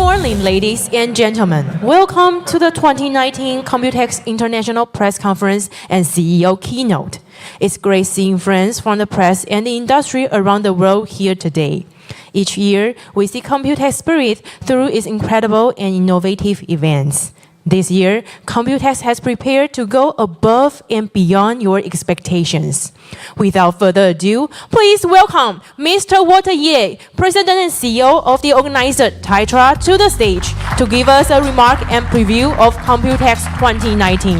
morning, ladies and gentlemen. Welcome to the 2019 COMPUTEX International Press Conference and CEO Keynote. It's great seeing friends from the press and the industry around the world here today. Each year, we see COMPUTEX spirit through its incredible and innovative events. This year, COMPUTEX has prepared to go above and beyond your expectations. Without further ado, please welcome Mr. Walter Ye, President and CEO of the organizer Tetra, to the stage to give us a remark and preview of COMPUTEX 2019.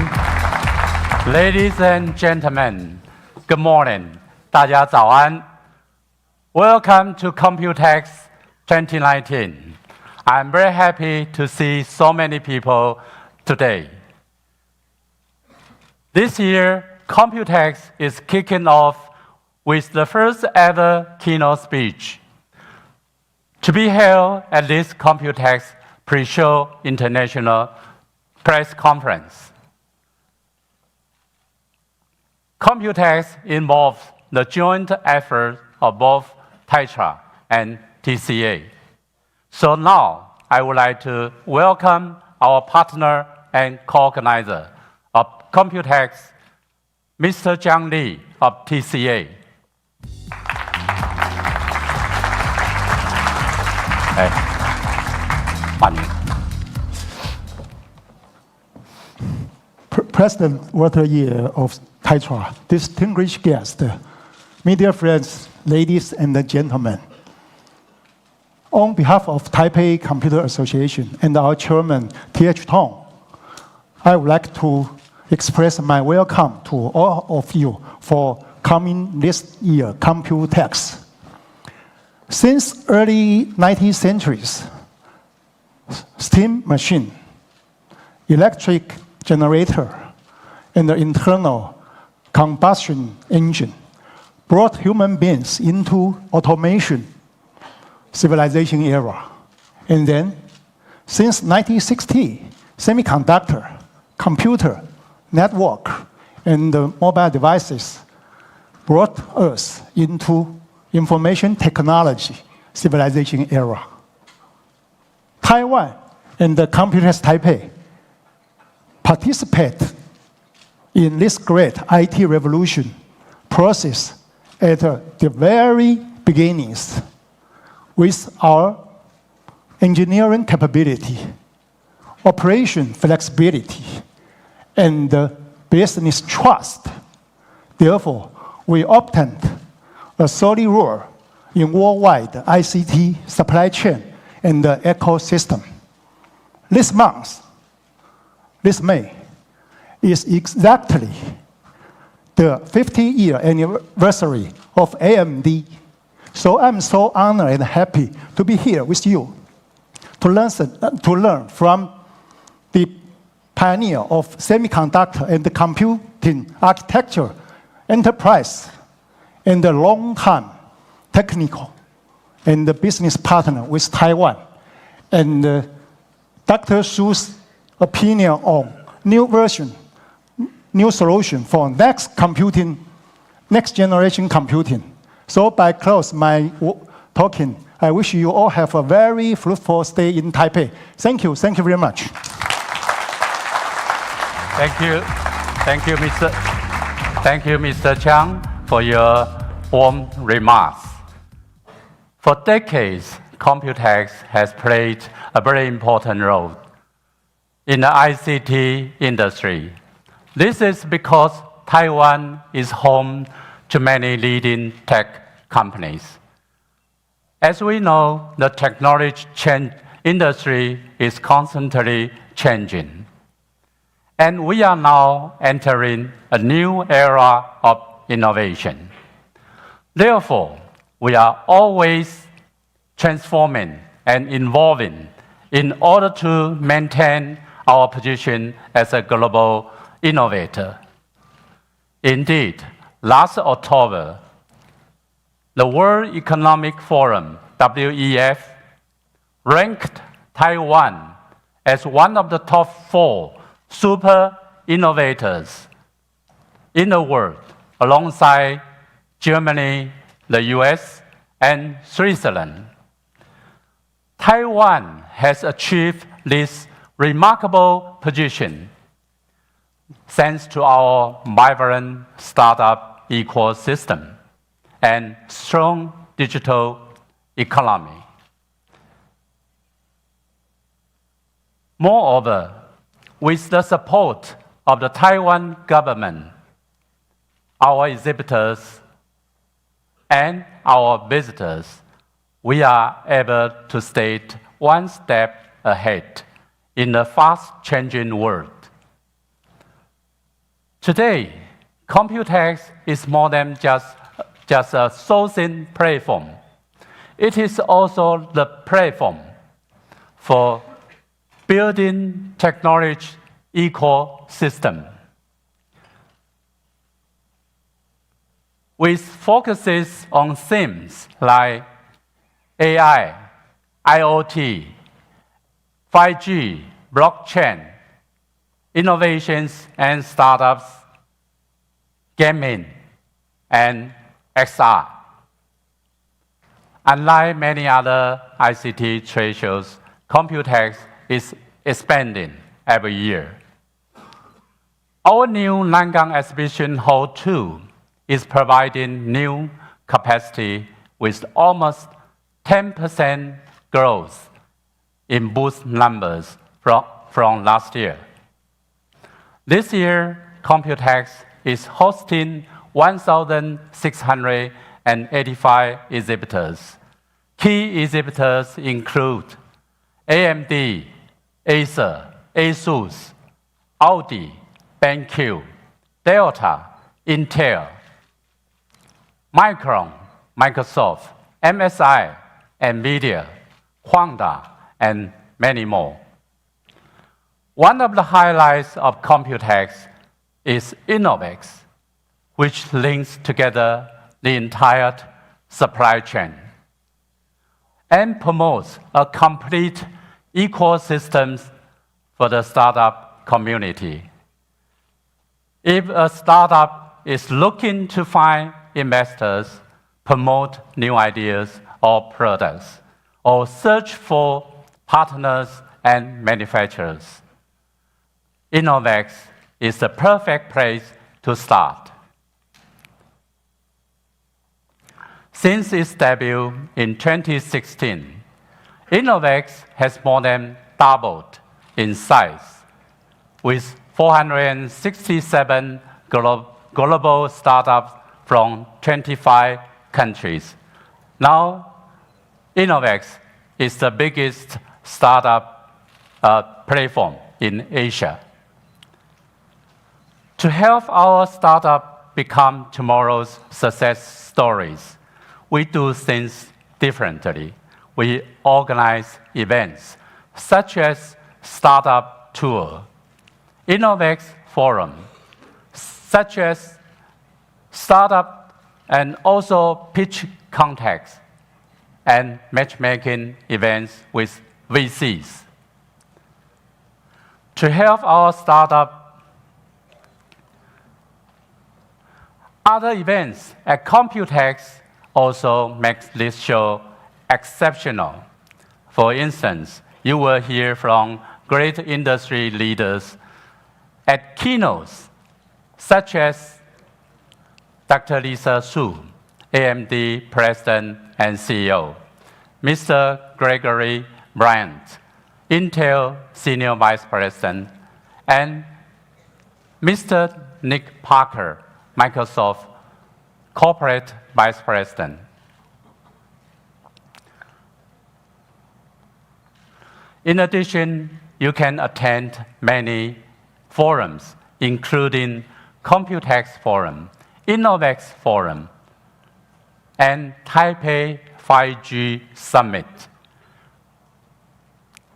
Ladies and gentlemen, good morning. 大家早安. Welcome to COMPUTEX 2019. I'm very happy to see so many people today. This year, COMPUTEX is kicking off with the first ever keynote speech to be held at this COMPUTEX Pre-Show International Press Conference. COMPUTEX involves the joint effort of both Tetra and TCA. So now, I would like to welcome our partner and co-organizer of COMPUTEX, Mr. Jiang Li of TCA. President Walter Ye of Tetra, distinguished guests, media friends, ladies and gentlemen. On behalf of Taipei Computer Association and our chairman, T.H. Tong, I would like to express my welcome to all of you for coming this year, COMPUTEX. Since early 19th centuries, steam machine, electric generator, and the internal combustion engine brought human beings into automation civilization era. And then, since 1960, semiconductor, computer, network, and mobile devices brought us into information technology civilization era. Taiwan and the COMPUTEX Taipei participate in this great IT revolution process at the very beginnings with our engineering capability, operation flexibility, and business trust. Therefore, we obtained a solid role in worldwide ICT supply chain and the ecosystem. This month, this May, is exactly the 50-year anniversary of AMD. So I'm so honored and happy to be here with you to learn from the pioneer of semiconductor and the computing architecture, enterprise, and the long-time technical and the business partner with Taiwan, and Dr. Su's opinion on new version, new solution for next generation computing. So by close my talking, I wish you all have a very fruitful stay in Taipei. Thank you very much. Thank you, Mr. Chiang, for your warm remarks. For decades, COMPUTEX has played a very important role in the ICT industry. This is because Taiwan is home to many leading tech companies. As we know, the technology industry is constantly changing. And we are now entering a new era of innovation. Therefore, we are always transforming and evolving in order to maintain our position as a global innovator. Indeed, last October, the World Economic Forum, WEF, ranked Taiwan as one of the top 4 super innovators in the world, alongside Germany, the US, and Switzerland. Taiwan has achieved this remarkable position thanks to our vibrant startup ecosystem and strong digital economy. Moreover, with the support of the Taiwan government, our exhibitors, and our visitors, we are able to stay one step ahead in the fast-changing world. Today, COMPUTEX is more than just a sourcing platform. It is also the platform for building technology ecosystem, with focuses on themes like AI, IoT, 5G, blockchain, innovations and startups, gaming, and XR. Unlike many other ICT trade shows, COMPUTEX is expanding every year. Our new Nangang Exhibition Hall 2 is providing new capacity with almost 10% growth in booth numbers from last year. This year, COMPUTEX is hosting 1,685 exhibitors. Key exhibitors include AMD, Acer, ASUS, Audi, BenQ, Delta, Intel, Micron, Microsoft, MSI, NVIDIA, Honda, and many more. One of the highlights of COMPUTEX is Innovex, which links together the entire supply chain and promotes a complete ecosystem for the startup community. If a startup is looking to find investors, promote new ideas or products, or search for partners and manufacturers, Innovex is the perfect place to start. Since its debut in 2016, Innovex has more than doubled in size, with 467 global startups from 25 countries. Now, Innovex is the biggest startup platform in Asia. To help our startup become tomorrow's success stories, we do things differently. We organize events such as Startup Tour, Innovex Forum, such as startup and also pitch contests and matchmaking events with VCs. To help our startup, other events at COMPUTEX also makes this show exceptional. For instance, you will hear from great industry leaders at keynotes, such as Dr. Lisa Su, AMD President and CEO, Mr. Gregory Bryant, Intel Senior Vice President, and Mr. Nick Parker, Microsoft Corporate Vice President. In addition, you can attend many forums, including COMPUTEX Forum, Innovex Forum, and Taipei 5G Summit.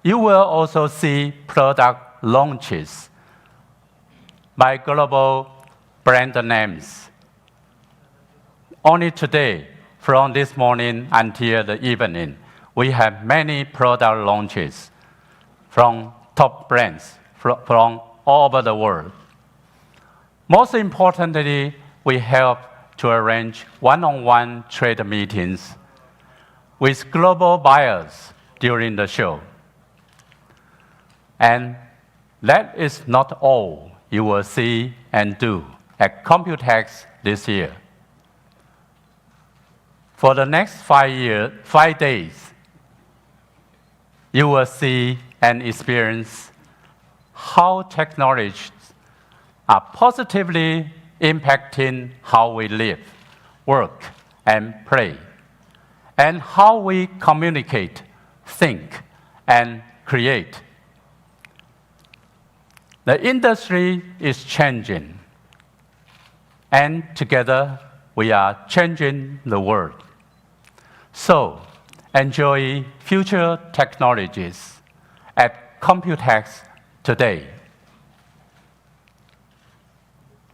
You will also see product launches by global brand names. Only today, from this morning until the evening, we have many product launches from top brands from all over the world. Most importantly, we help to arrange one-on-one trade meetings with global buyers during the show. And that is not all you will see and do at COMPUTEX this year. For the next 5 days, you will see and experience how technologies are positively impacting how we live, work, and play, and how we communicate, think, and create. The industry is changing, and together we are changing the world. So, enjoy future technologies at COMPUTEX today.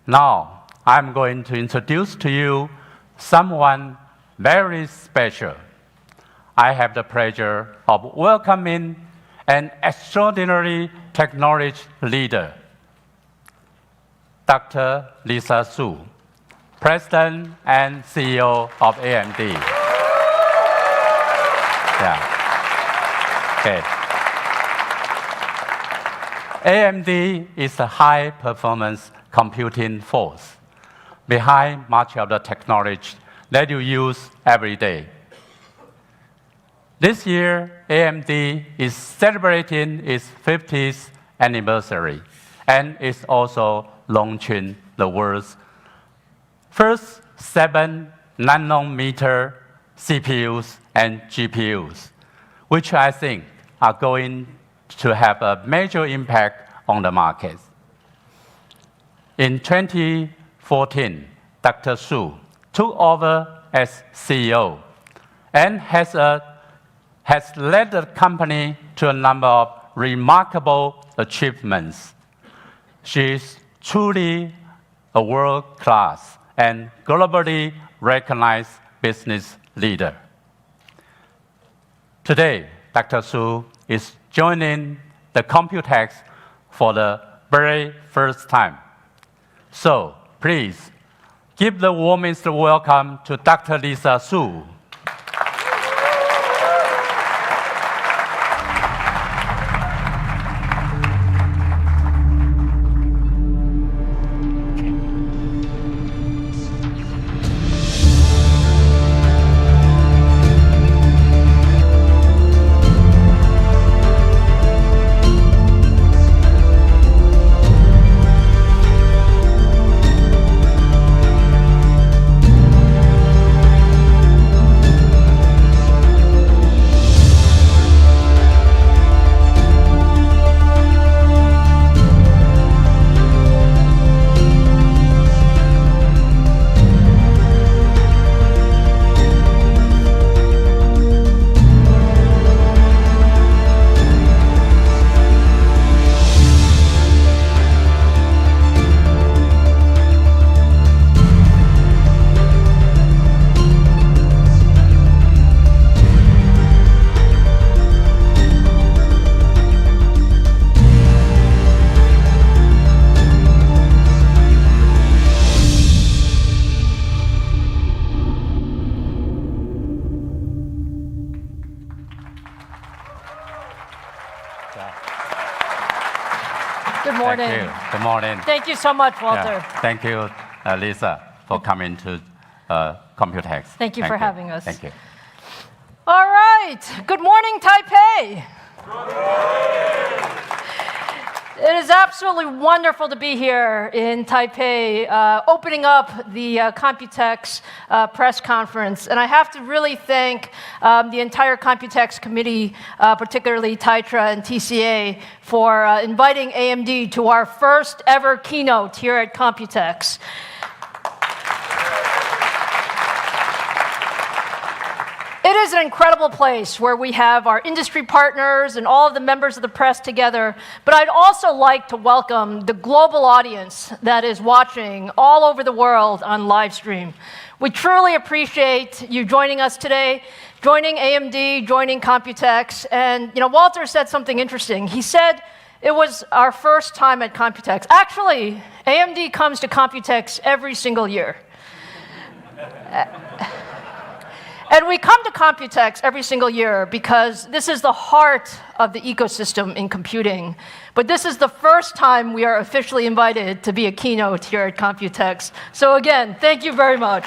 Now, I'm going to introduce to you someone very special. I have the pleasure of welcoming an extraordinary technology leader, Dr. Lisa Su, President and CEO of AMD. Okay. AMD is a high-performance computing force behind much of the technology that you use every day. This year, AMD is celebrating its 50th anniversary and is also launching the world's first 7-nanometer CPUs and GPUs, which I think are going to have a major impact on the market. In 2014, Dr. Su took over as CEO and has led the company to a number of remarkable achievements. She is truly a world-class and globally recognized business leader. Today, Dr. Su is joining the COMPUTEX for the very first time. So, please, give the warmest welcome to Dr. Lisa Su. Good morning. Thank you. Good morning. Thank you so much, Walter. Yeah. Thank you, Lisa, for coming to COMPUTEX. Thank you for having us. Thank you. All right. Good morning, Taipei. It is absolutely wonderful to be here in Taipei, opening up the COMPUTEX press conference. And I have to really thank the entire COMPUTEX committee, particularly Taitra and TCA, for inviting AMD to our first ever keynote here at COMPUTEX. It is an incredible place where we have our industry partners and all of the members of the press together, but I'd also like to welcome the global audience that is watching all over the world on live stream. We truly appreciate you joining us today, joining AMD, joining COMPUTEX, and Walter said something interesting. He said it was our first time at COMPUTEX. Actually, AMD comes to COMPUTEX every single year. And we come to COMPUTEX every single year because this is the heart of the ecosystem in computing. But this is the first time we are officially invited to be a keynote here at COMPUTEX. So again, thank you very much.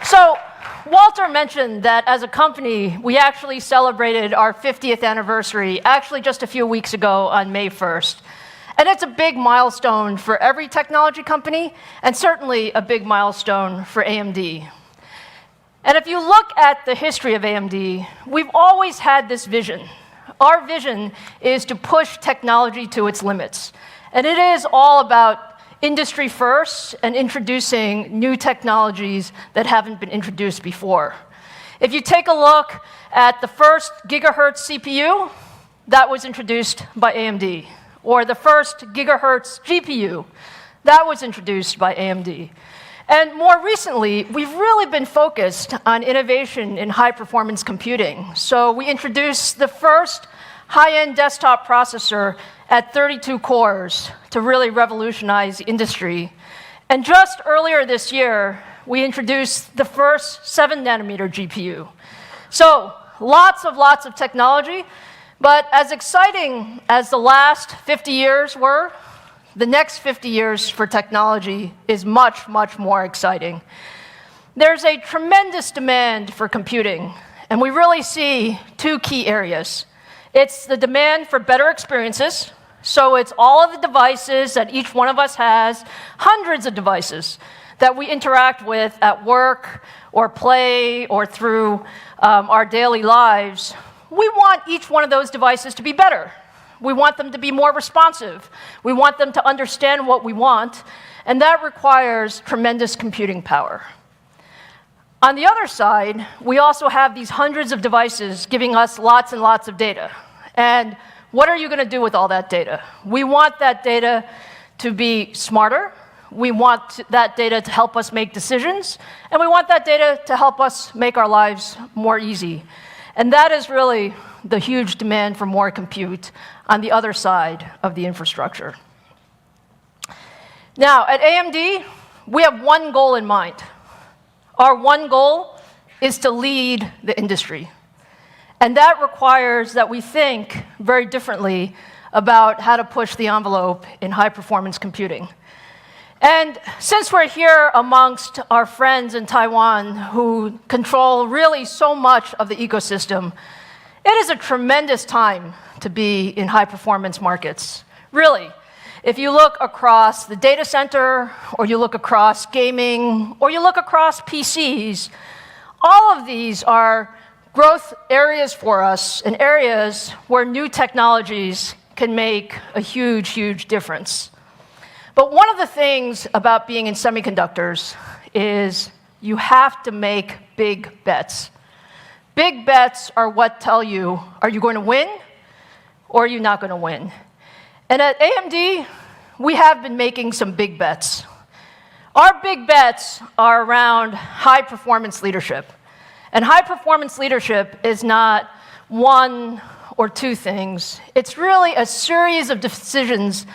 So Walter mentioned that as a company, we actually celebrated our 50th anniversary, actually just a few weeks ago on May 1st. And it's a big milestone for every technology company, and certainly a big milestone for AMD. And if you look at the history of AMD, we've always had this vision. Our vision is to push technology to its limits. And it is all about industry first and introducing new technologies that haven't been introduced before. If you take a look at the first gigahertz CPU, that was introduced by AMD. Or the first gigahertz GPU, that was introduced by AMD. And more recently, we've really been focused on innovation in high-performance computing. So we introduced the first high-end desktop processor at 32 cores to really revolutionize the industry. And just earlier this year, we introduced the first 7-nanometer GPU. So lots of technology. But as exciting as the last 50 years were, the next 50 years for technology is much more exciting. There's a tremendous demand for computing, and we really see two key areas. It's the demand for better experiences, so it's all of the devices that each one of us has, hundreds of devices that we interact with at work or play or through our daily lives. We want each one of those devices to be better. We want them to be more responsive. We want them to understand what we want, and that requires tremendous computing power. On the other side, we also have these hundreds of devices giving us lots and lots of data. And what are you going to do with all that data? We want that data to be smarter. We want that data to help us make decisions. And we want that data to help us make our lives more easy. And that is really the huge demand for more compute on the other side of the infrastructure. Now, at AMD, we have one goal in mind. Our one goal is to lead the industry. And that requires that we think very differently about how to push the envelope in high-performance computing. And since we're here amongst our friends in Taiwan who control really so much of the ecosystem, it is a tremendous time to be in high-performance markets. Really, if you look across the data center, or you look across gaming, or you look across PCs, all of these are growth areas for us and areas where new technologies can make a huge difference. But one of the things about being in semiconductors is you have to make big bets. Big bets are what tell you, are you going to win or are you not going to win? And at AMD, we have been making some big bets. Our big bets are around high-performance leadership. And high-performance leadership is not one or two things. It's really a series of decisions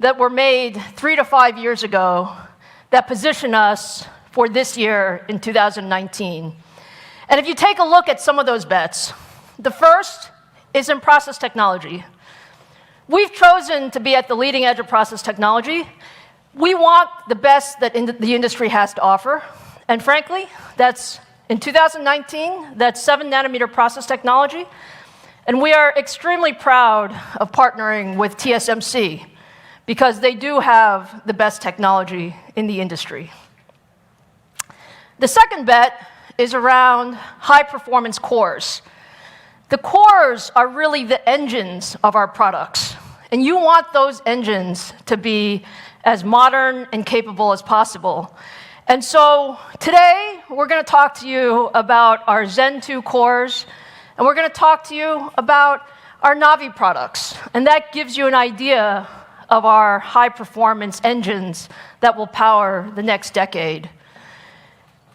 that were made 3 to 5 years ago that position us for this year in 2019. And if you take a look at some of those bets, the first is in process technology. We've chosen to be at the leading edge of process technology. We want the best that the industry has to offer. And frankly, that's in 2019, that's 7-nanometer process technology. And we are extremely proud of partnering with TSMC because they do have the best technology in the industry. The second bet is around high-performance cores. The cores are really the engines of our products. And you want those engines to be as modern and capable as possible. And so today, we're going to talk to you about our Zen 2 cores, and we're going to talk to you about our NAVI products. And that gives you an idea of our high-performance engines that will power the next decade.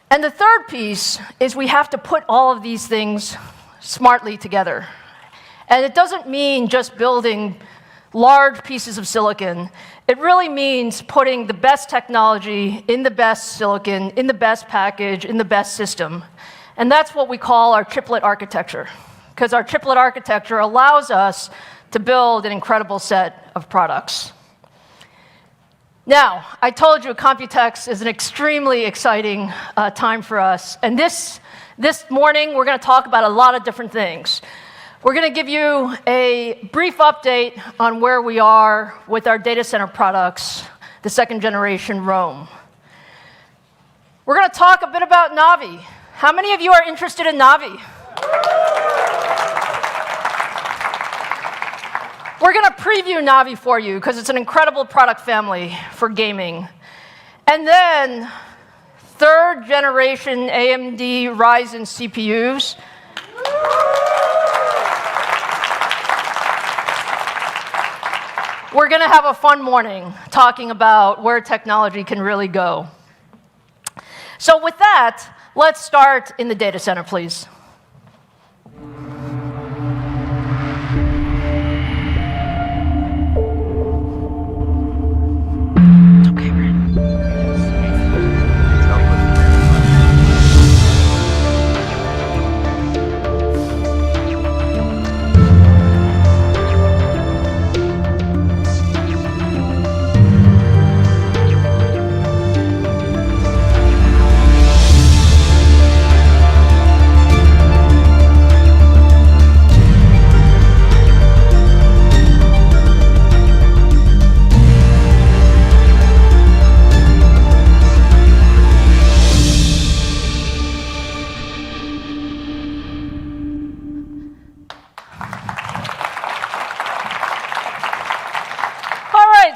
And the third piece is we have to put all of these things smartly together. And it doesn't mean just building large pieces of silicon. It really means putting the best technology in the best silicon, in the best package, in the best system. And that's what we call our chiplet architecture, because our chiplet architecture allows us to build an incredible set of products. Now, I told you COMPUTEX is an extremely exciting time for us. And this morning, we're going to talk about a lot of different things. We're going to give you a brief update on where we are with our data center products, the second generation Rome. We're going to talk a bit about NAVI. How many of you are interested in NAVI? We're going to preview NAVI for you because it's an incredible product family for gaming. And then, third generation AMD Ryzen CPUs. We're going to have a fun morning talking about where technology can really go. So with that, let's start in the data center, please.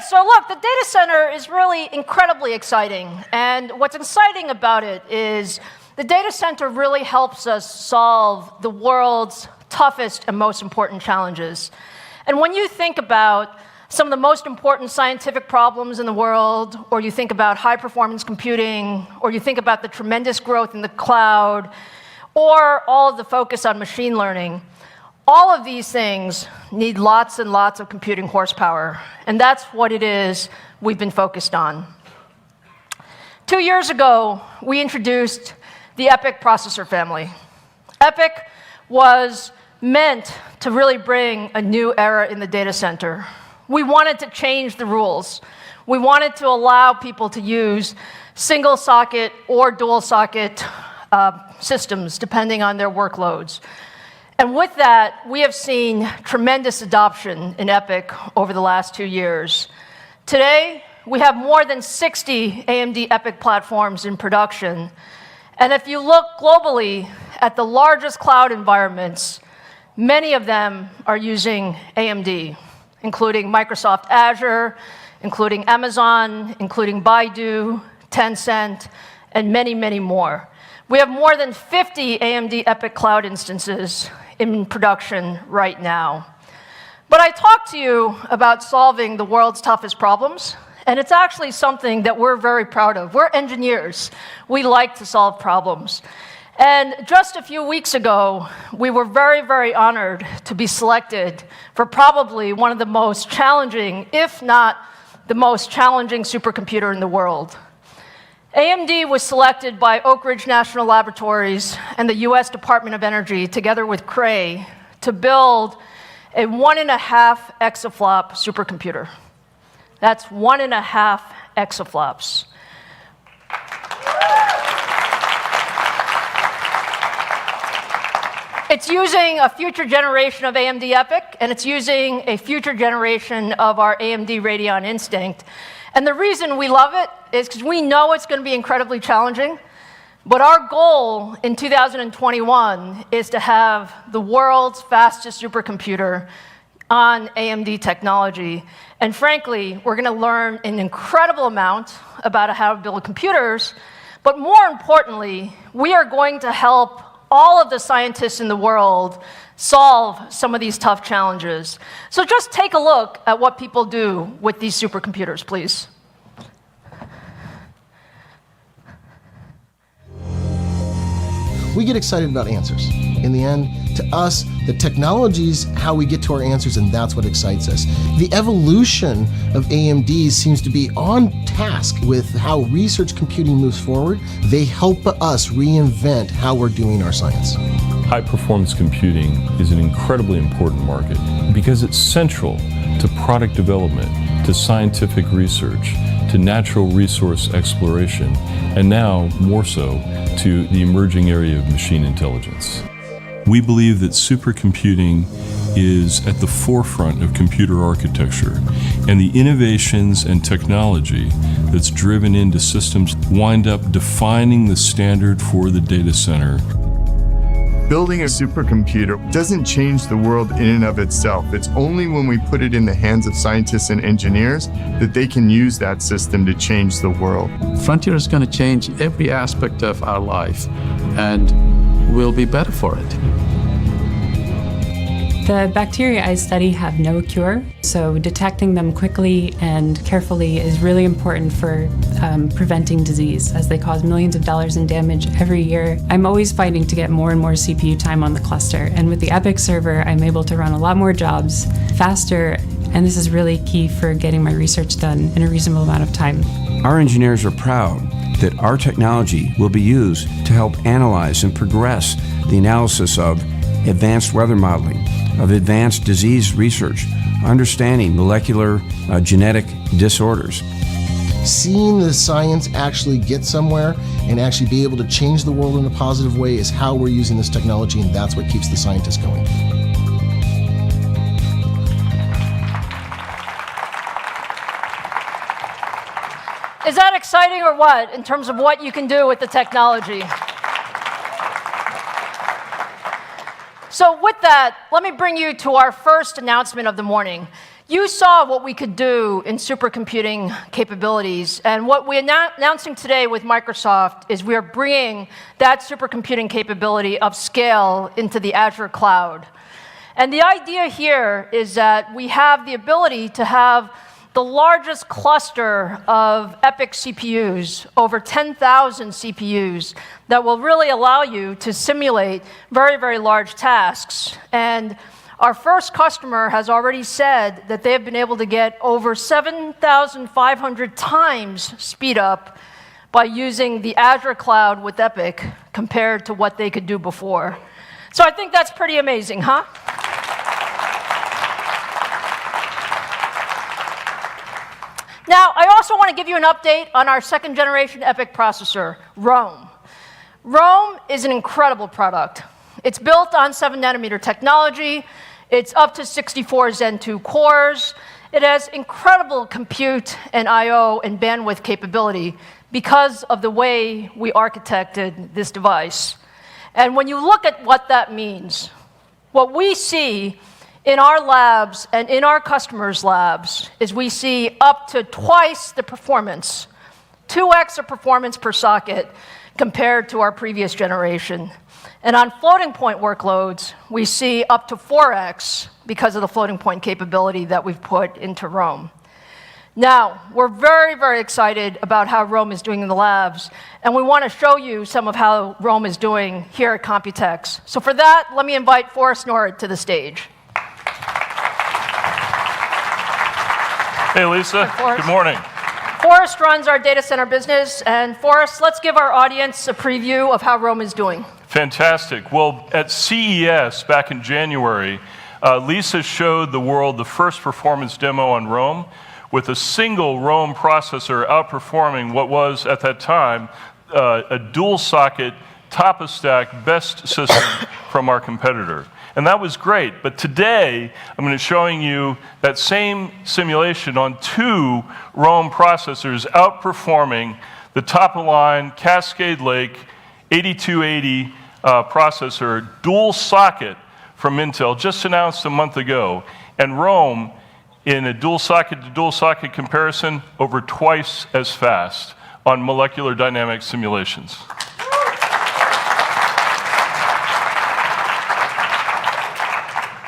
So look, the data center is really incredibly exciting. And what's exciting about it is the data center really helps us solve the world's toughest and most important challenges. And when you think about some of the most important scientific problems in the world, or you think about high-performance computing, or you think about the tremendous growth in the cloud, or all of the focus on machine learning, all of these things need lots and lots of computing horsepower, and that's what it is we've been focused on. 2 years ago, we introduced the EPYC processor family. EPYC was meant to really bring a new era in the data center. We wanted to change the rules. We wanted to allow people to use single socket or dual socket systems, depending on their workloads. And with that, we have seen tremendous adoption in EPYC over the last 2 years. Today, we have more than 60 AMD EPYC platforms in production. And if you look globally at the largest cloud environments, many of them are using AMD, including Microsoft Azure, including Amazon, including Baidu, Tencent, and many, many more. We have more than 50 AMD EPYC cloud instances in production right now. But I talked to you about solving the world's toughest problems, and it's actually something that we're very proud of. We're engineers. We like to solve problems. And just a few weeks ago, we were very, very honored to be selected for probably one of the most challenging, if not the most challenging supercomputer in the world. AMD was selected by Oak Ridge National Laboratories and the US Department of Energy, together with Cray, to build a 1.5 exaflop supercomputer. That's 1.5 exaflops. It's using a future generation of AMD EPYC, and it's using a future generation of our AMD Radeon Instinct. And the reason we love it is because we know it's going to be incredibly challenging, but our goal in 2021 is to have the world's fastest supercomputer on AMD technology. And frankly, we're going to learn an incredible amount about how to build computers, but more importantly, we are going to help all of the scientists in the world solve some of these tough challenges. So just take a look at what people do with these supercomputers, please. We get excited about answers. In the end, to us, the technology's how we get to our answers, and that's what excites us. The evolution of AMD seems to be on task with how research computing moves forward. They help us reinvent how we're doing our science. High-performance computing is an incredibly important market because it's central to product development, to scientific research, to natural resource exploration, and now, more so, to the emerging area of machine intelligence. We believe that supercomputing is at the forefront of computer architecture, and the innovations and technology that's driven into systems wind up defining the standard for the data center. Building a supercomputer doesn't change the world in and of itself. It's only when we put it in the hands of scientists and engineers that they can use that system to change the world. Frontier is going to change every aspect of our life, and we'll be better for it. The bacteria I study have no cure, so detecting them quickly and carefully is really important for preventing disease, as they cause millions of dollars in damage every year. I'm always fighting to get more and more CPU time on the cluster, and with the EPYC server, I'm able to run a lot more jobs faster, and this is really key for getting my research done in a reasonable amount of time. Our engineers are proud that our technology will be used to help analyze and progress the analysis of advanced weather modeling, of advanced disease research, understanding molecular genetic disorders. Seeing the science actually get somewhere and actually be able to change the world in a positive way is how we're using this technology, and that's what keeps the scientists going. Is that exciting or what, in terms of what you can do with the technology? So with that, let me bring you to our first announcement of the morning. You saw what we could do in supercomputing capabilities, and what we're announcing today with Microsoft is we are bringing that supercomputing capability of scale into the Azure cloud. And the idea here is that we have the ability to have the largest cluster of EPYC CPUs, over 10,000 CPUs, that will really allow you to simulate very, very large tasks. And our first customer has already said that they have been able to get over 7,500 times speed up by using the Azure cloud with EPYC compared to what they could do before. So I think that's pretty amazing, huh? Now, I also want to give you an update on our second generation EPYC processor, Rome. Rome is an incredible product. It's built on 7nm technology. It's up to 64 Zen 2 cores. It has incredible compute and I/O and bandwidth capability because of the way we architected this device. And when you look at what that means, what we see in our labs and in our customers' labs is we see up to twice the performance, 2x the performance per socket compared to our previous generation. And on floating point workloads, we see up to 4x because of the floating point capability that we've put into Rome. Now, we're very, very excited about how Rome is doing in the labs, and we want to show you some of how Rome is doing here at COMPUTEX. So for that, let me invite Forrest Norrod to the stage. Hey, Lisa. Hi, good morning. Forrest runs our data center business, and Forrest, let's give our audience a preview of how Rome is doing. Fantastic. Well, at CES back in January, Lisa showed the world the first performance demo on Rome with a single Rome processor outperforming what was, at that time, a dual-socket, top-of-stack best system from our competitor. And that was great. But today, I'm going to be showing you that same simulation on 2 Rome processors outperforming the top-of-line Cascade Lake 8280 processor, dual socket from Intel, just announced a month ago. And Rome, in a dual socket to dual socket comparison, over twice as fast on molecular dynamics simulations.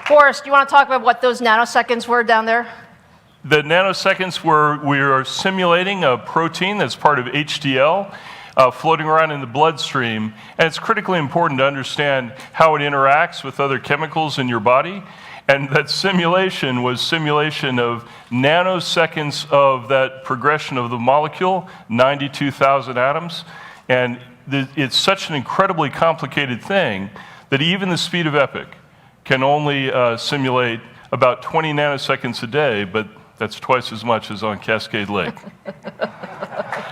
Forrest, do you want to talk about what those nanoseconds were down there? The nanoseconds were, we are simulating a protein that's part of HDL. floating around in the bloodstream, and it's critically important to understand how it interacts with other chemicals in your body. And that simulation was simulation of nanoseconds of that progression of the molecule, 92,000 atoms. And it's such an incredibly complicated thing that even the speed of EPIC can only simulate about 20 nanoseconds a day, but that's twice as much as on Cascade Lake.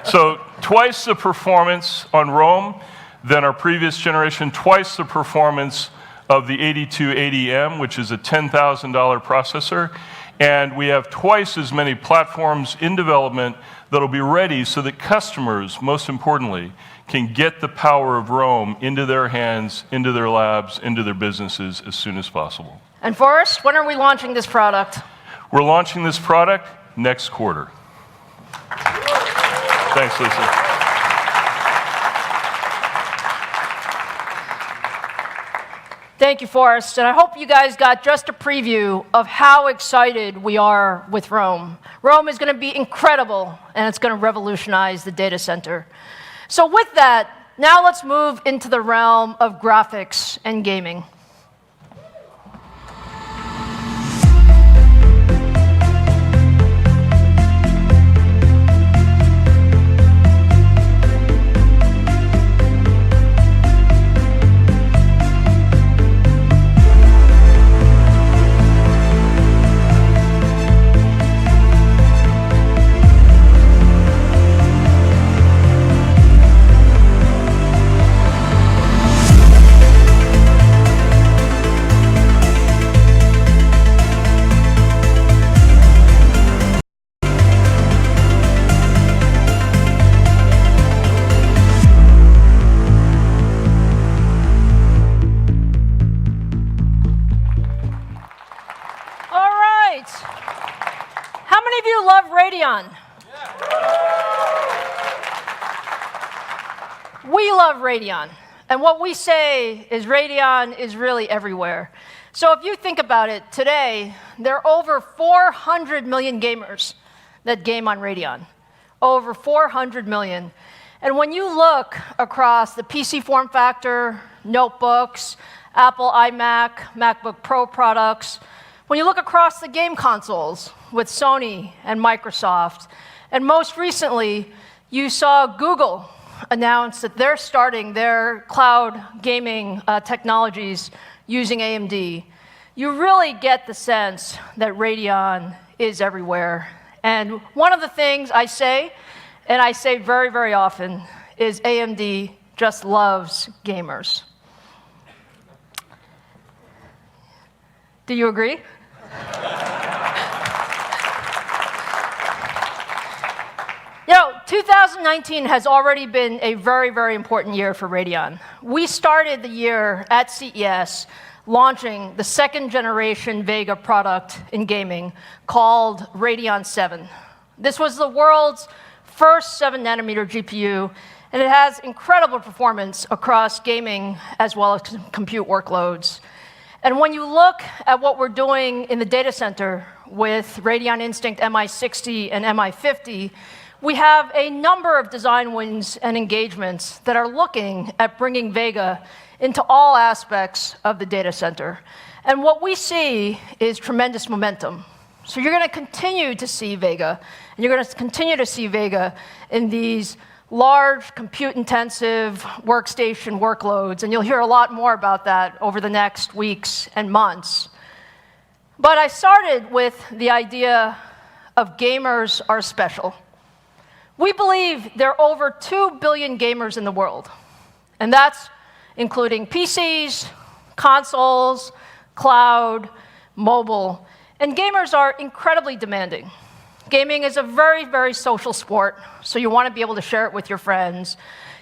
So twice the performance on Rome than our previous generation, twice the performance of the 8280M, which is a $10,000 processor. And we have twice as many platforms in development that'll be ready so that customers, most importantly, can get the power of Rome into their hands, into their labs, into their businesses as soon as possible. And Forrest, when are we launching this product? We're launching this product next quarter. Thanks, Lisa. Thank you, Forrest. And I hope you guys got just a preview of how excited we are with Rome. Rome is going to be incredible, and it's going to revolutionize the data center. So with that, now let's move into the realm of graphics and gaming. We love Radeon, and what we say is Radeon is really everywhere. So if you think about it, today, there are over 400 million gamers that game on Radeon. Over 400 million. And when you look across the PC form factor, notebooks, Apple iMac, MacBook Pro products, when you look across the game consoles with Sony and Microsoft, and most recently, you saw Google announce that they're starting their cloud gaming technologies using AMD, you really get the sense that Radeon is everywhere. And one of the things I say, and I say very, very often, is AMD just loves gamers. Do you agree? You know, 2019 has already been a very, very important year for Radeon. We started the year at CES launching the second generation Vega product in gaming called Radeon 7. This was the world's first 7-nanometer GPU, and it has incredible performance across gaming as well as compute workloads. And when you look at what we're doing in the data center with Radeon Instinct MI60 and MI50, we have a number of design wins and engagements that are looking at bringing Vega into all aspects of the data center. And what we see is tremendous momentum. So you're going to continue to see Vega, and you're going to continue to see Vega in these large, compute-intensive workstation workloads, and you'll hear a lot more about that over the next weeks and months. But I started with the idea of gamers are special. We believe there are over 2 billion gamers in the world, and that's including PCs, consoles, cloud, mobile. And gamers are incredibly demanding. Gaming is a very, very social sport, so you want to be able to share it with your friends.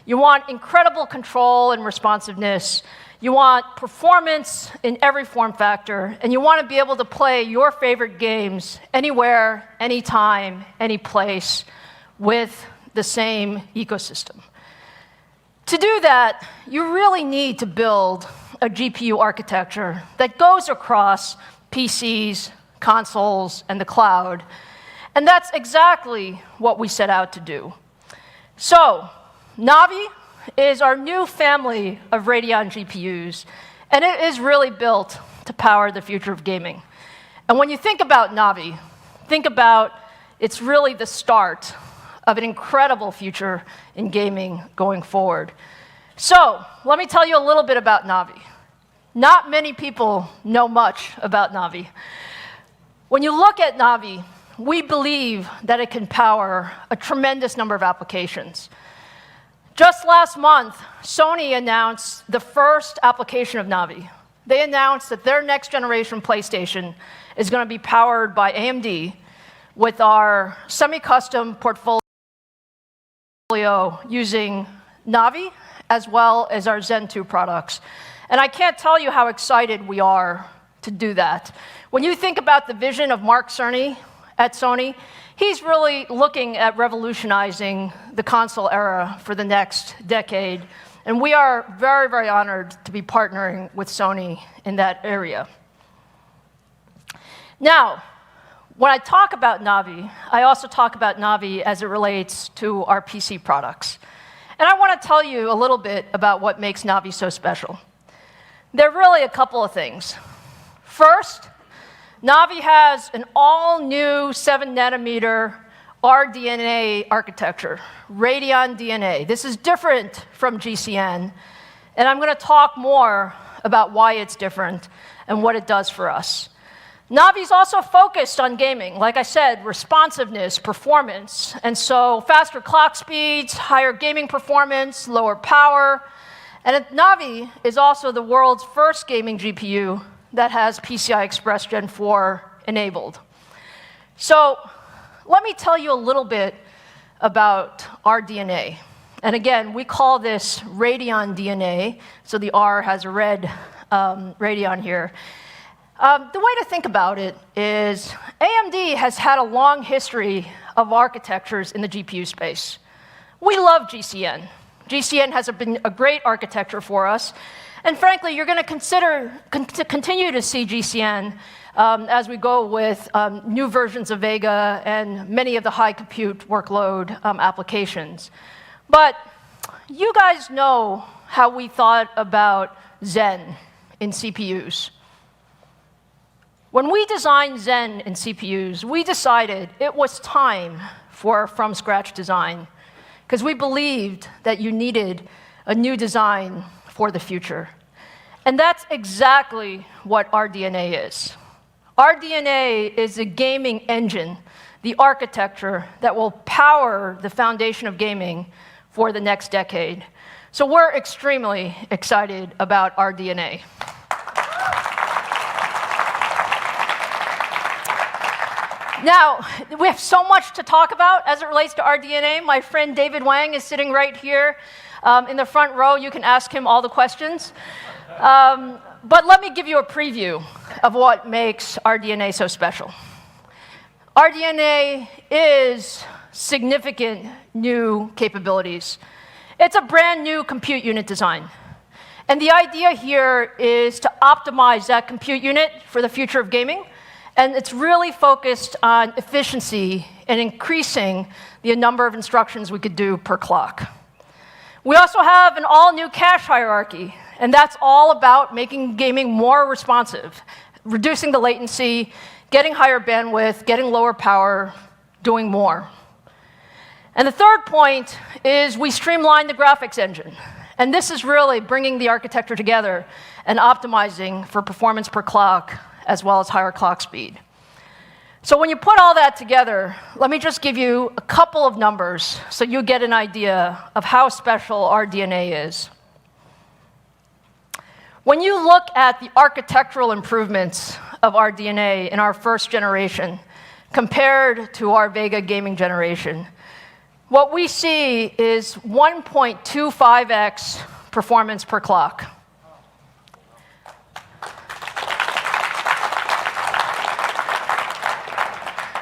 You want incredible control and responsiveness. You want performance in every form factor, and you want to be able to play your favorite games anywhere, anytime, any place with the same ecosystem. To do that, you really need to build a GPU architecture that goes across PCs, consoles, and the cloud. And that's exactly what we set out to do. So, NAVI is our new family of Radeon GPUs, and it is really built to power the future of gaming. And when you think about NAVI, think about it's really the start of an incredible future in gaming going forward. So let me tell you a little bit about NAVI. Not many people know much about NAVI. When you look at NAVI, we believe that it can power a tremendous number of applications. Just last month, Sony announced the first application of NAVI. They announced that their next generation PlayStation is going to be powered by AMD with our semi-custom portfolio using NAVI as well as our Zen 2 products. And I can't tell you how excited we are to do that. When you think about the vision of Mark Cerny at Sony, he's really looking at revolutionizing the console era for the next decade. And we are very, very honored to be partnering with Sony in that area. Now, when I talk about NAVI, I also talk about NAVI as it relates to our PC products. And I want to tell you a little bit about what makes NAVI so special. There are really a couple of things. First, NAVI has an all-new 7-nanometer RDNA architecture, Radeon DNA. This is different from GCN, and I'm going to talk more about why it's different and what it does for us. NAVI is also focused on gaming. Like I said, responsiveness, performance, and so faster clock speeds, higher gaming performance, lower power. And NAVI is also the world's first gaming GPU that has PCI Express Gen 4 enabled. So let me tell you a little bit about our DNA. And again, we call this Radeon DNA, so the R has a red Radeon here. The way to think about it is AMD has had a long history of architectures in the GPU space. We love GCN. GCN has been a great architecture for us. And frankly, you're going to continue to see GCN as we go with new versions of Vega and many of the high compute workload applications. But you guys know how we thought about Zen in CPUs. When we designed Zen in CPUs, we decided it was time for from-scratch design because we believed that you needed a new design for the future. And that's exactly what RDNA is. RDNA is a gaming engine, the architecture that will power the foundation of gaming for the next decade. So we're extremely excited about RDNA. Now, we have so much to talk about as it relates to RDNA. My friend David Wang is sitting right here in the front row. You can ask him all the questions. But let me give you a preview of what makes RDNA so special. RDNA is significant new capabilities. It's a brand new compute unit design. And the idea here is to optimize that compute unit for the future of gaming. And it's really focused on efficiency and increasing the number of instructions we could do per clock. We also have an all-new cache hierarchy, and that's all about making gaming more responsive, reducing the latency, getting higher bandwidth, getting lower power, doing more. And the third point is we streamlined the graphics engine. And this is really bringing the architecture together and optimizing for performance per clock as well as higher clock speed. So when you put all that together, let me just give you a couple of numbers so you get an idea of how special RDNA is. When you look at the architectural improvements of RDNA in our first generation compared to our Vega gaming generation, what we see is 1.25x performance per clock.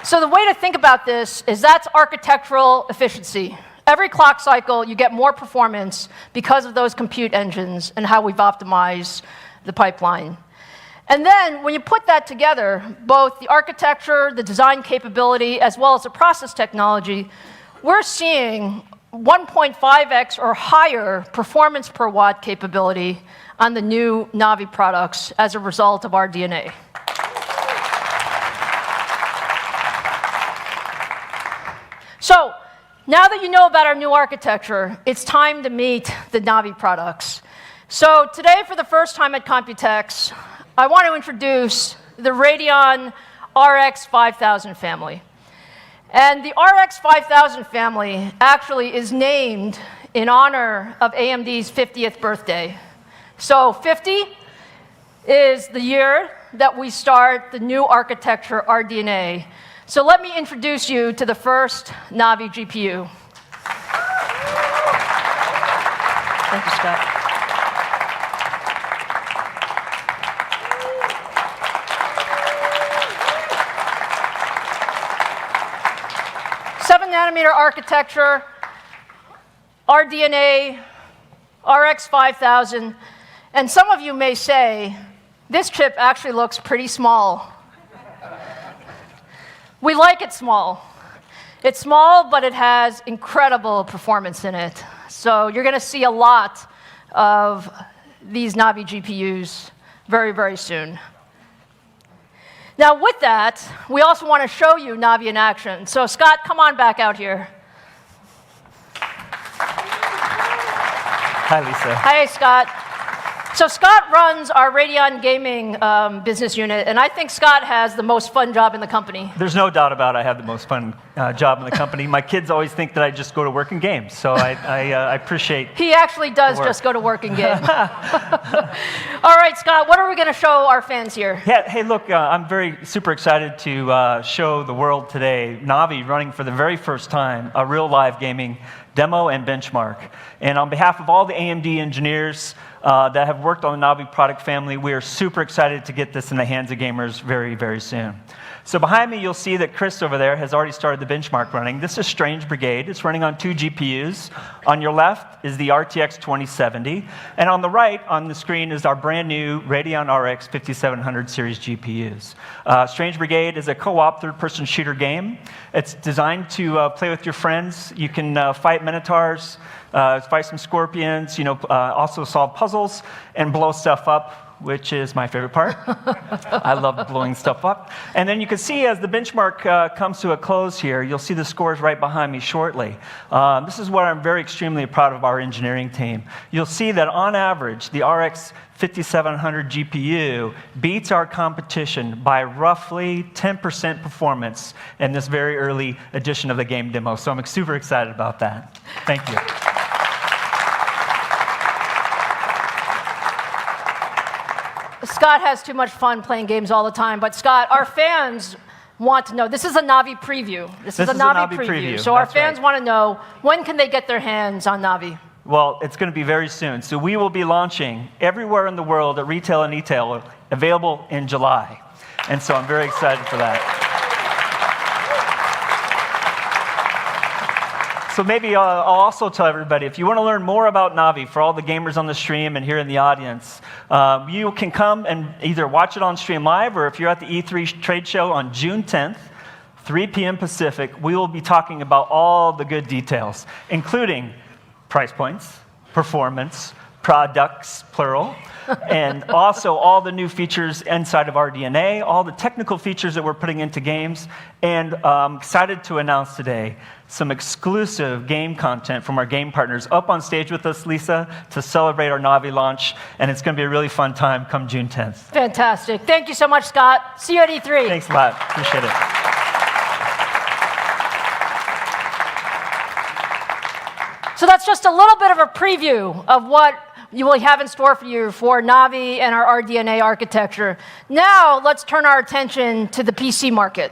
So the way to think about this is that's architectural efficiency. Every clock cycle, you get more performance because of those compute engines and how we've optimized the pipeline. And then when you put that together, both the architecture, the design capability, as well as the process technology, we're seeing 1.5x or higher performance per watt capability on the new NAVI products as a result of our DNA. So, now that you know about our new architecture, it's time to meet the NAVI products. So today, for the first time at COMPUTEX, I want to introduce the Radeon RX 5000 family. And the RX 5000 family actually is named in honor of AMD's 50th birthday. So 50 is the year that we start the new architecture, RDNA. So let me introduce you to the first NAVI GPU. Thank you, Scott. Seven-nanometer architecture, RDNA, RX 5000. And some of you may say, this chip actually looks pretty small. We like it small. It's small, but it has incredible performance in it. So you're going to see a lot of these NAVI GPUs very, very soon. Now, with that, we also want to show you NAVI in action. So Scott, come on back out here. Hi, Lisa. Hi, Scott. So Scott runs our Radeon gaming business unit, and I think Scott has the most fun job in the company. There's no doubt about it, I have the most fun job in the company. My kids always think that I just go to work and game, so I appreciate. He actually does just go to work and game. All right, Scott, what are we going to show our fans here? Yeah, hey, look, I'm super excited to show the world today NAVI running for the very first time a real live gaming demo and benchmark. And on behalf of all the AMD engineers that have worked on the NAVI product family, we are super excited to get this in the hands of gamers very, very soon. So behind me, you'll see that Chris over there has already started the benchmark running. This is Strange Brigade. It's running on 2 GPUs. On your left is the RTX 2070. And on the right on the screen is our brand new Radeon RX 5700 series GPUs. Strange Brigade is a co-op third-person shooter game. It's designed to play with your friends. You can fight minotaurs, fight some scorpions, also solve puzzles and blow stuff up, which is my favorite part. I love blowing stuff up. And then you can see as the benchmark comes to a close here, you'll see the scores right behind me shortly. This is what I'm very extremely proud of our engineering team. You'll see that on average, the RX 5700 GPU beats our competition by roughly 10% performance in this very early edition of the game demo. So I'm super excited about that. Thank you. Scott has too much fun playing games all the time, but Scott, our fans want to know, this is a NAVI preview. This is a NAVI preview. So our fans want to know, when can they get their hands on NAVI? Well, it's going to be very soon. So we will be launching everywhere in the world at retail and e-tail, available in July. And so I'm very excited for that. So maybe I'll also tell everybody, if you want to learn more about NAVI, for all the gamers on the stream and here in the audience, you can come and either watch it on stream live, or if you're at the E3 trade show on June 10th, 3 p.m. Pacific, we will be talking about all the good details, including price points, performance, products, plural, and also all the new features inside of RDNA, all the technical features that we're putting into games, and I'm excited to announce today some exclusive game content from our game partners up on stage with us, Lisa, to celebrate our NAVI launch, and it's going to be a really fun time come June 10th. Fantastic. Thank you so much, Scott. See you at E3. Thanks a lot. Appreciate it. So that's just a little bit of a preview of what you will have in store for you for NAVI and our RDNA architecture. Now let's turn our attention to the PC market.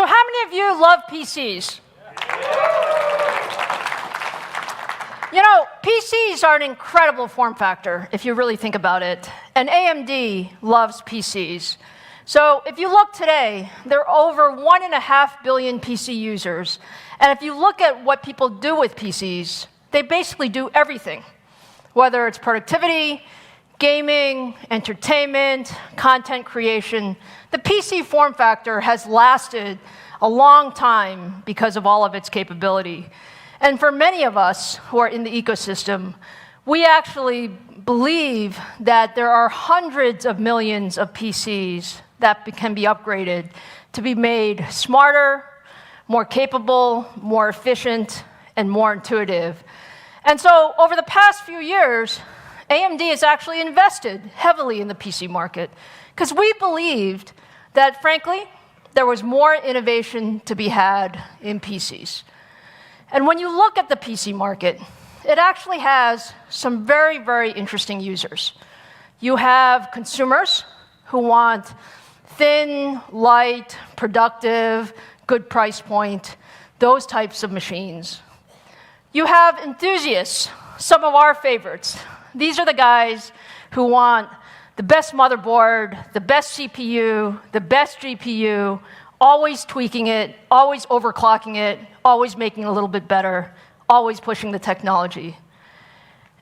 So how many of you love PCs? You know, PCs are an incredible form factor, if you really think about it. And AMD loves PCs. So if you look today, there are over 1.5 billion PC users. And if you look at what people do with PCs, they basically do everything, whether it's productivity, gaming, entertainment, content creation. The PC form factor has lasted a long time because of all of its capability. And for many of us who are in the ecosystem, we actually believe that there are hundreds of millions of PCs that can be upgraded to be made smarter, more capable, more efficient, and more intuitive. And so over the past few years, AMD has actually invested heavily in the PC market because we believed that, frankly, there was more innovation to be had in PCs. And when you look at the PC market, it actually has some very, very interesting users. You have consumers who want thin, light, productive, good price point, those types of machines. You have enthusiasts, some of our favorites. These are the guys who want the best motherboard, the best CPU, the best GPU, always tweaking it, always overclocking it, always making it a little bit better, always pushing the technology.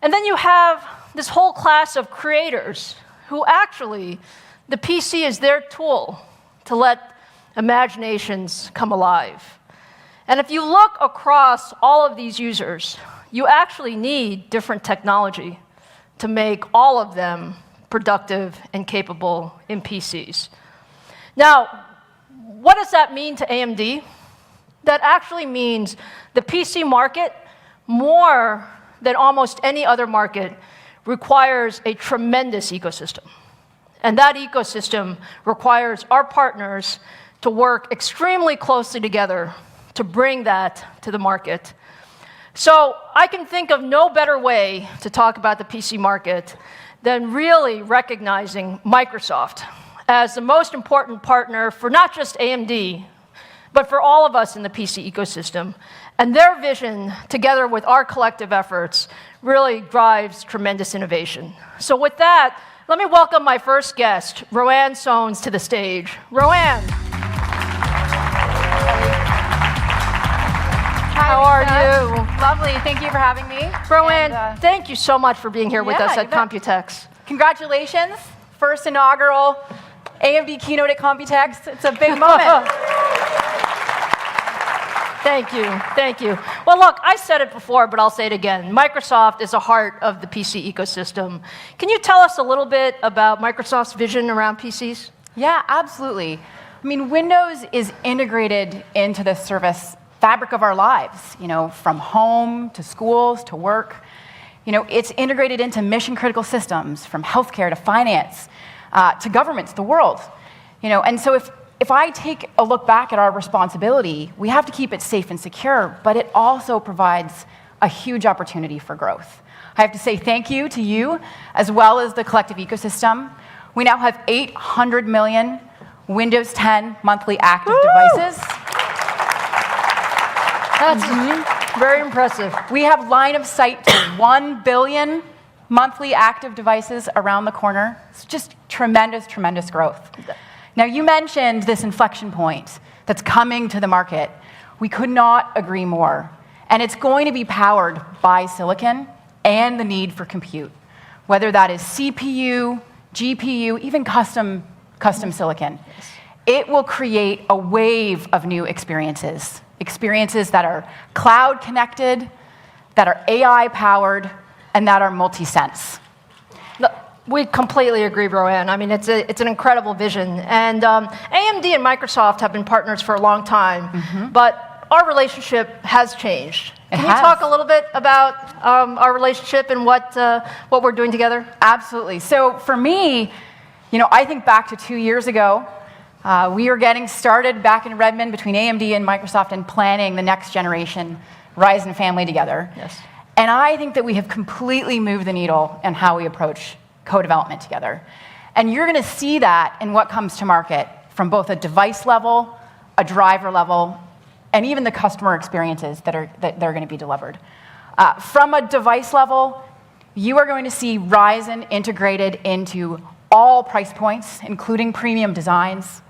And then you have this whole class of creators who actually, the PC is their tool to let imaginations come alive. And if you look across all of these users, you actually need different technology to make all of them productive and capable in PCs. Now, what does that mean to AMD? That actually means the PC market, more than almost any other market, requires a tremendous ecosystem. And that ecosystem requires our partners to work extremely closely together to bring that to the market. So I can think of no better way to talk about the PC market than really recognizing Microsoft as the most important partner for not just AMD, but for all of us in the PC ecosystem. And their vision, together with our collective efforts, really drives tremendous innovation. So with that, let me welcome my first guest, Roanne Sones, to the stage. Roanne. How are you? Lovely. Thank you for having me. Roanne, thank you so much for being here with us at COMPUTEX. Congratulations. First inaugural AMD keynote at COMPUTEX. It's a big moment. Thank you. Thank you. Well, look, I said it before, but I'll say it again. Microsoft is the heart of the PC ecosystem. Can you tell us a little bit about Microsoft's vision around PCs? Yeah, absolutely. I mean, Windows is integrated into the service fabric of our lives, from home to schools to work. It's integrated into mission-critical systems, from healthcare to finance to governments, the world. And so if I take a look back at our responsibility, we have to keep it safe and secure, but it also provides a huge opportunity for growth. I have to say thank you to you, as well as the collective ecosystem. We now have 800 million Windows 10 monthly active devices. That's very impressive. We have line of sight to 1 billion monthly active devices around the corner. It's just tremendous, tremendous growth. Now, you mentioned this inflection point that's coming to the market. We could not agree more. And it's going to be powered by silicon and the need for compute, whether that is CPU, GPU, even custom silicon. It will create a wave of new experiences that are cloud connected, that are AI powered, and that are multi-sense. We completely agree, Roanne. I mean, it's an incredible vision. And AMD and Microsoft have been partners for a long time, but our relationship has changed. Can you talk a little bit about our relationship and what we're doing together? Absolutely. So for me, I think back to 2 years ago. We were getting started back in Redmond between AMD and Microsoft and planning the next generation Ryzen family together. Yes. And I think that we have completely moved the needle in how we approach co-development together. And you're going to see that in what comes to market from both a device level, a driver level, and even the customer experiences that they're going to be delivered. From a device level, you are going to see Ryzen integrated into all price points, including premium designs.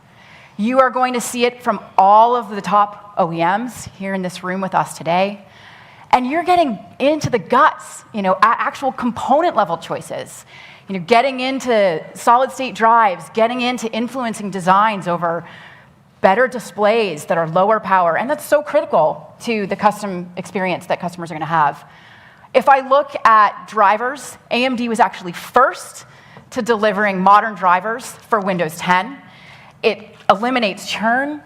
You are going to see it from all of the top OEMs here in this room with us today. And you're getting into the guts, actual component level choices. Getting into solid state drives, getting into influencing designs over better displays that are lower power, and that's so critical to the custom experience that customers are going to have. If I look at drivers, AMD was actually first to delivering modern drivers for Windows 10. It eliminates churn,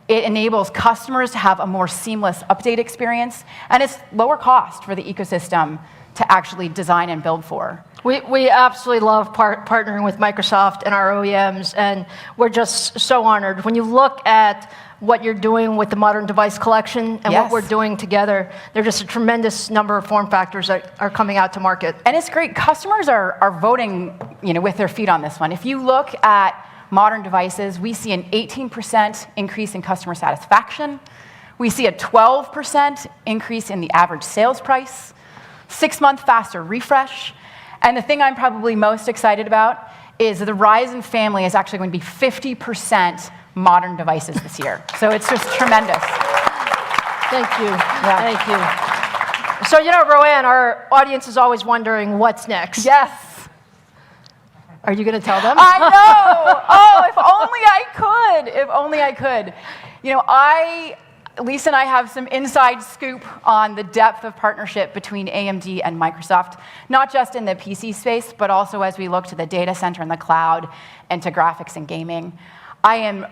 it enables customers to have a more seamless update experience, and it's lower cost for the ecosystem to actually design and build for. We absolutely love partnering with Microsoft and our OEMs, and we're just so honored. When you look at what you're doing with the Modern Device Collection and what we're doing together, there's just a tremendous number of form factors that are coming out to market. And it's great. Customers are voting with their feet on this one. If you look at modern devices, we see an 18% increase in customer satisfaction. We see a 12% increase in the average sales price, 6-month faster refresh. And the thing I'm probably most excited about is the Ryzen family is actually going to be 50% modern devices this year. So it's just tremendous. Thank you. Thank you. So, Roanne, our audience is always wondering what's next. Yes. Are you going to tell them? I know. Oh, if only I could. If only I could. Lisa and I have some inside scoop on the depth of partnership between AMD and Microsoft, not just in the PC space, but also as we look to the data center and the cloud and to graphics and gaming. I am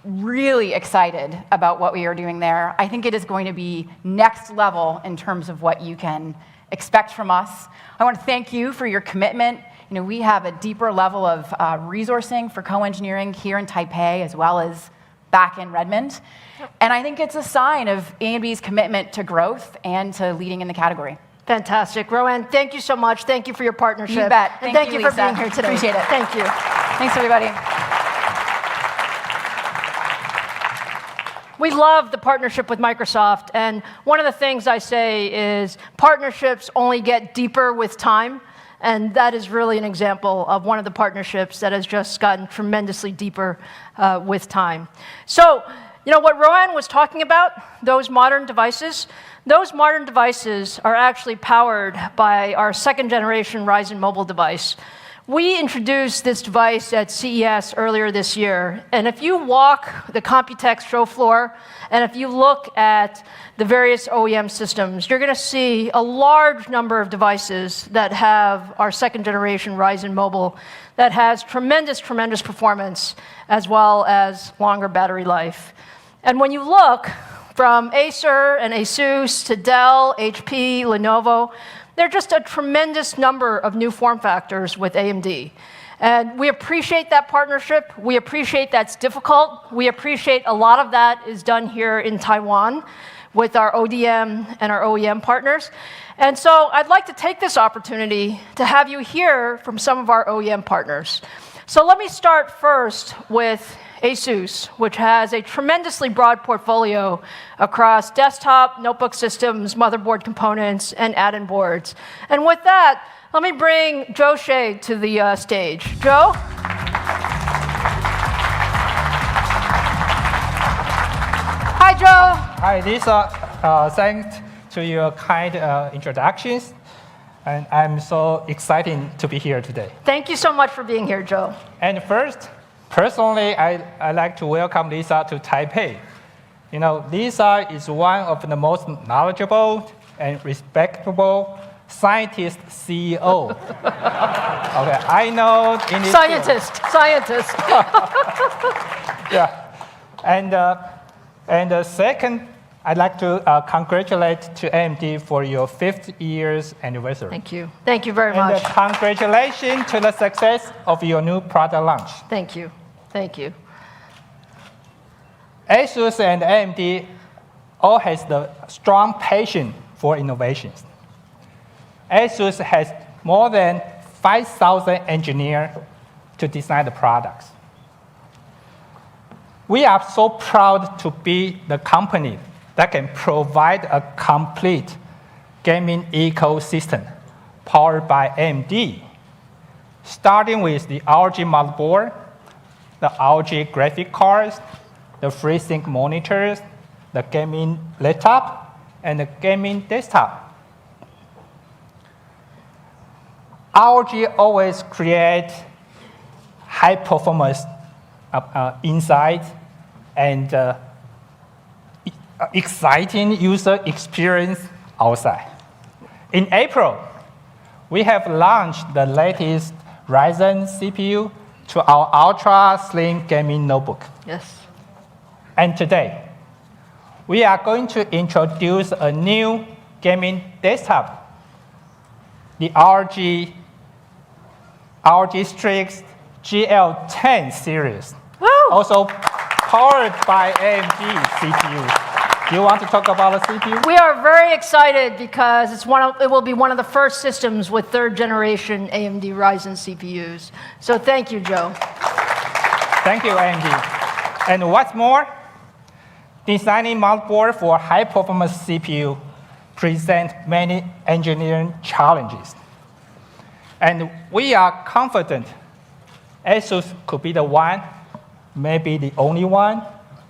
really excited about what we are doing there. I think it is going to be next level in terms of what you can expect from us. I want to thank you for your commitment. We have a deeper level of resourcing for co-engineering here in Taipei as well as back in Redmond. And I think it's a sign of AMD's commitment to growth and to leading in the category. Fantastic. Roanne, thank you so much. Thank you for your partnership. You bet. And thank you for Lisa. being here today. Appreciate it. Thank you. Thanks, everybody. We love the partnership with Microsoft. And one of the things I say is partnerships only get deeper with time. And that is really an example of one of the partnerships that has just gotten tremendously deeper with time. So, what Roanne was talking about, those modern devices are actually powered by our second generation Ryzen mobile device. We introduced this device at CES earlier this year, and if you walk the COMPUTEX show floor, and if you look at the various OEM systems, you're going to see a large number of devices that have our second generation Ryzen mobile that has tremendous performance as well as longer battery life. And when you look from Acer and Asus to Dell, HP, Lenovo, there are just a tremendous number of new form factors with AMD. And we appreciate that partnership. We appreciate that's difficult. We appreciate a lot of that is done here in Taiwan with our ODM and our OEM partners. And so I'd like to take this opportunity to have you hear from some of our OEM partners. So let me start first with Asus, which has a tremendously broad portfolio across desktop, notebook systems, motherboard components, and add-in boards. And with that, let me bring Joe Shea to the stage. Joe? Hi, Joe. Hi, Lisa. Thanks to your kind introductions. And I'm so excited to be here today. Thank you so much for being here, Joe. And first, personally, I'd like to welcome Lisa to Taipei. Lisa is one of the most knowledgeable and respectable scientist CEO. Okay, I know in this Scientist. Yeah, and second, I'd like to congratulate to AMD for your 5th year's anniversary. Thank you. Thank you very much. And congratulations to the success of your new product launch. Thank you. Thank you. Asus and AMD all has the strong passion for innovations. Asus has more than 5,000 engineers to design the products. We are so proud to be the company that can provide a complete gaming ecosystem powered by AMD, starting with the ROG motherboard, the ROG graphic cards, the FreeSync monitors, the gaming laptop, and the gaming desktop. ROG always create high performance inside and exciting user experience outside. In April, we have launched the latest Ryzen CPU to our ultra slim gaming notebook. Yes. And today, we are going to introduce a new gaming desktop, the ROG Strix GL10 series, also powered by AMD CPU. Do you want to talk about the CPU? We are very excited because it will be one of the first systems with third-generation AMD Ryzen CPUs. So thank you, Joe. Thank you, AMD. And what's more, designing motherboard for high-performance CPU presents many engineering challenges. And we are confident ASUS could be the one, maybe the only one,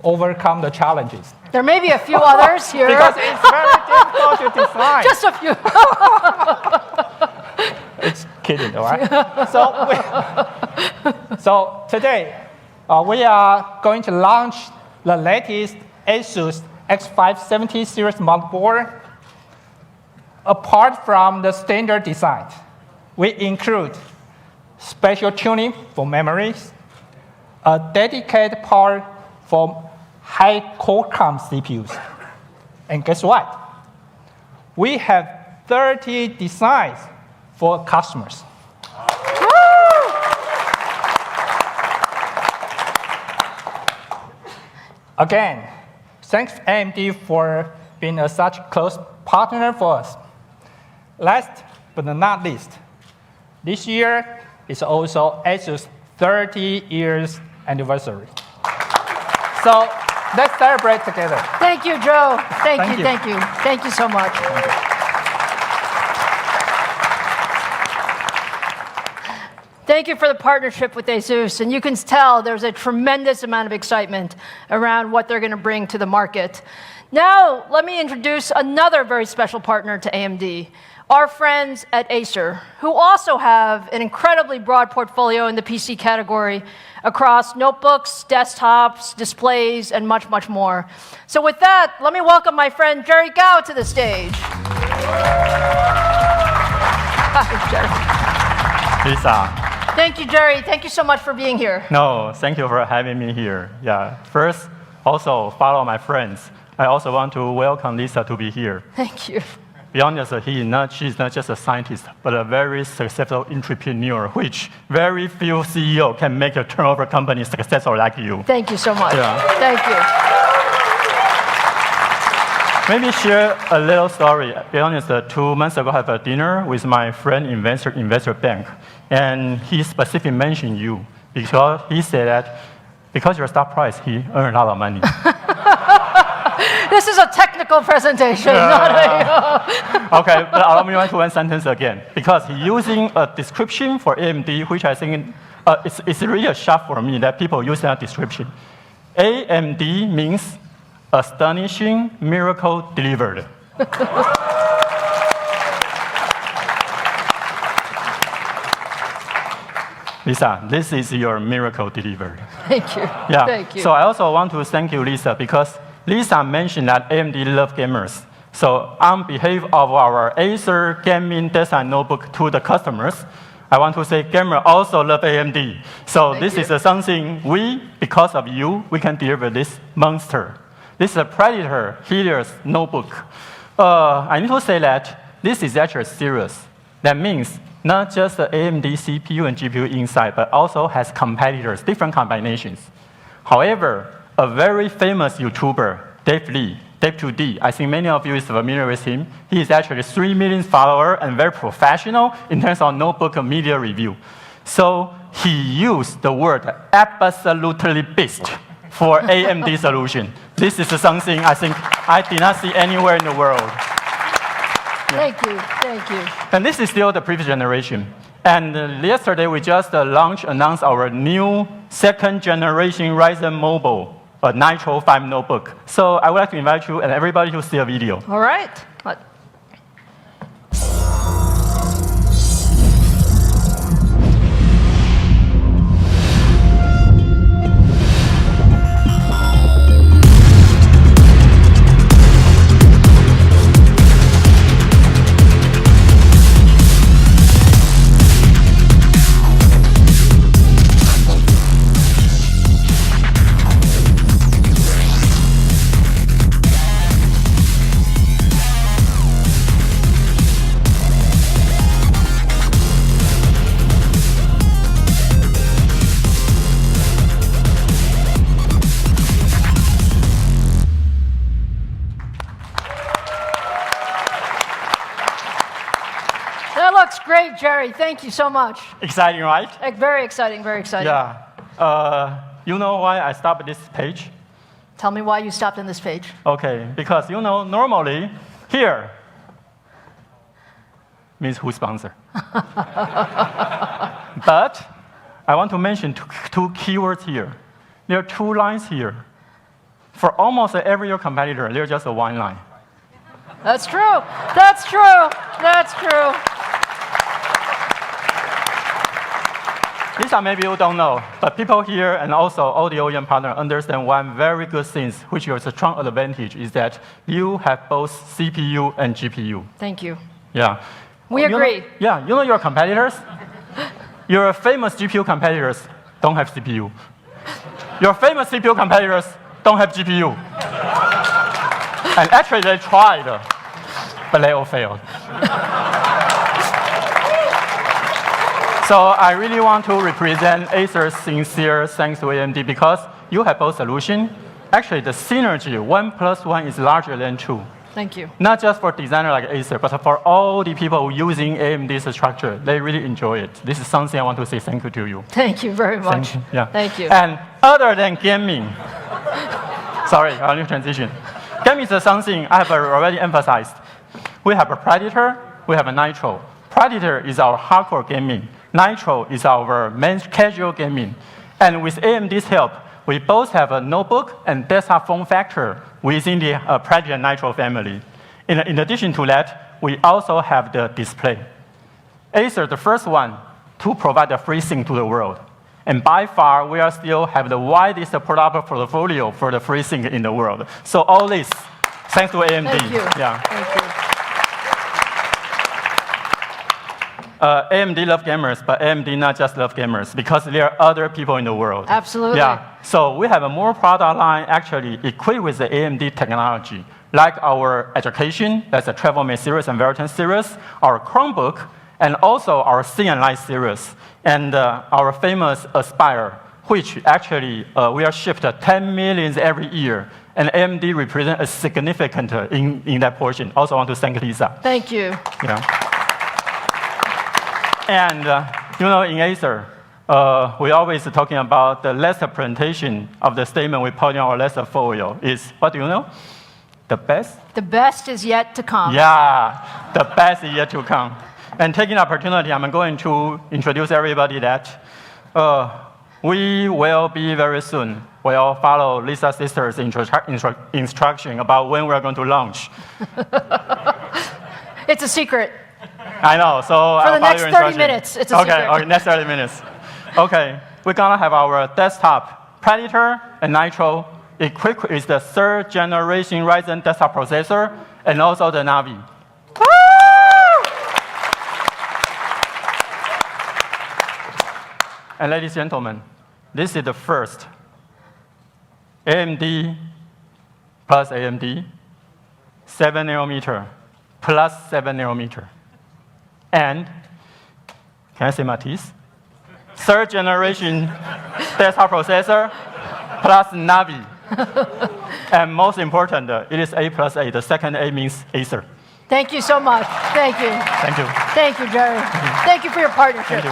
overcome the challenges. There may be a few others here. Because it's very difficult to design. Just a few. It's kidding, all right? So today, we are going to launch the latest ASUS X570 series motherboard. Apart from the standard design, we include special tuning for memories, a dedicated part for high Qualcomm CPUs. And guess what? We have 30 designs for customers. Again, thanks AMD for being such a close partner for us. Last but not least, this year is also ASUS 30 years anniversary. So let's celebrate together. Thank you, Joe. Thank you. Thank you so much. Thank you for the partnership with ASUS, and you can tell there's a tremendous amount of excitement around what they're going to bring to the market. Now, let me introduce another very special partner to AMD, our friends at Acer, who also have an incredibly broad portfolio in the PC category across notebooks, desktops, displays, and much, much more. So with that, let me welcome my friend Jerry Gao to the stage. Hi, Jerry. Lisa. Thank you, Jerry. Thank you so much for being here. No, thank you for having me here. Yeah. First, also follow my friends. I also want to welcome Lisa to be here. Thank you. Be honest, she's not just a scientist, but a very successful entrepreneur, which very few CEO can make a turnover company successful like you. Thank you so much. Yeah. Thank you. Maybe share a little story. Be honest, 2 months ago, I had a dinner with my friend investor bank, and he specifically mentioned you because he said that because your stock price, he earned a lot of money. This is a technical presentation, not a... Okay, but allow me to one sentence again. Because he's using a description for AMD, which I think it's really a shock for me that people use that description. AMD means astonishing miracle delivered. Lisa, this is your miracle delivered. Thank you. Yeah. Thank you. So I also want to thank you, Lisa, because Lisa mentioned that AMD love gamers. So on behalf of our Acer gaming desktop notebook to the customers, I want to say gamers also love AMD. So this is something because of you, we can deliver this monster. This is a Predator Helios notebook. I need to say that this is actually serious. That means not just the AMD CPU and GPU inside, but also has competitors, different combinations. However, a very famous YouTuber, Dave2D, I think many of you is familiar with him. He is actually 3 million followers and very professional in terms of notebook media review. So he used the word absolutely beast for AMD solution. This is something I think I did not see anywhere in the world. Thank you, thank you. And this is still the previous generation. And yesterday we just announced our new second generation Ryzen mobile, a Nitro 5 notebook. So I would like to invite you and everybody to see a video. All right. That looks great, Jerry. Thank you so much. Exciting, right? Very exciting, very exciting. Yeah. You know why I stopped this page? Tell me why you stopped on this page. Okay, because normally here means who sponsor. But I want to mention two keywords here. There are two lines here. For almost every competitor, there's just one line. That's true. That's true. That's true. Lisa, maybe you don't know, but people here and also all the OEM partners understand one very good thing, which is a strong advantage, is that you have both CPU and GPU. Thank you. Yeah. We agree. You know your competitors? Your famous GPU competitors don't have CPU. Your famous CPU competitors don't have GPU. And actually they tried, but they all failed. So I really want to represent Acer's sincere thanks to AMD because you have both solutions. Actually, the synergy, 1 + 1 is larger than 2. Thank you. Not just for designers like Acer, but for all the people using AMD's structure. They really enjoy it. This is something I want to say thank you to you. Thank you very much. Thank you. Yeah. Thank you. And other than gaming, sorry, I'll need transition. Gaming is something I have already emphasized. We have a Predator, we have a Nitro. Predator is our hardcore gaming. Nitro is our main casual gaming. And with AMD's help, we both have a notebook and desktop form factor within the Predator Nitro family. In addition to that, we also have the display. Acer, the first one to provide a FreeSync to the world. And by far, we are still have the widest product portfolio for the FreeSync in the world. So all this, thanks to AMD. Thank you. Yeah. Thank you. AMD love gamers, but AMD not just love gamers, because there are other people in the world. Absolutely. Yeah. So we have a more product line actually equipped with the AMD technology, like our education, that's a Travel Mate series and Veritas series, our Chromebook, and also our Thin Light series, and our famous Aspire, which actually we are shipped 10 million every year. And AMD represents a significant in that portion. Also want to thank Lisa. Thank you. Yeah. And in Acer, we always talking about the last presentation of the statement we put in our last folio is, what do you know? The best? The best is yet to come. Yeah, the best is yet to come. And taking the opportunity, I'm going to introduce everybody that we will be very soon. We'll follow Lisa's sister's instruction about when we're going to launch. It's a secret. I know, so for the next 30 minutes, it's a secret. Okay, next 30 minutes. Okay, we're gonna have our desktop Predator and Nitro equipped with the 3rd generation Ryzen desktop processor and also the NAVI. And ladies and gentlemen, this is the first AMD plus AMD, 7 nanometer plus 7 nanometer. And, can I say my teeth? 3rd generation desktop processor plus NAVI. And most important, it is A plus A. The second A means Acer. Thank you so much. Thank you. Thank you. Thank you, Jerry. Thank you for your partnership. Thank you.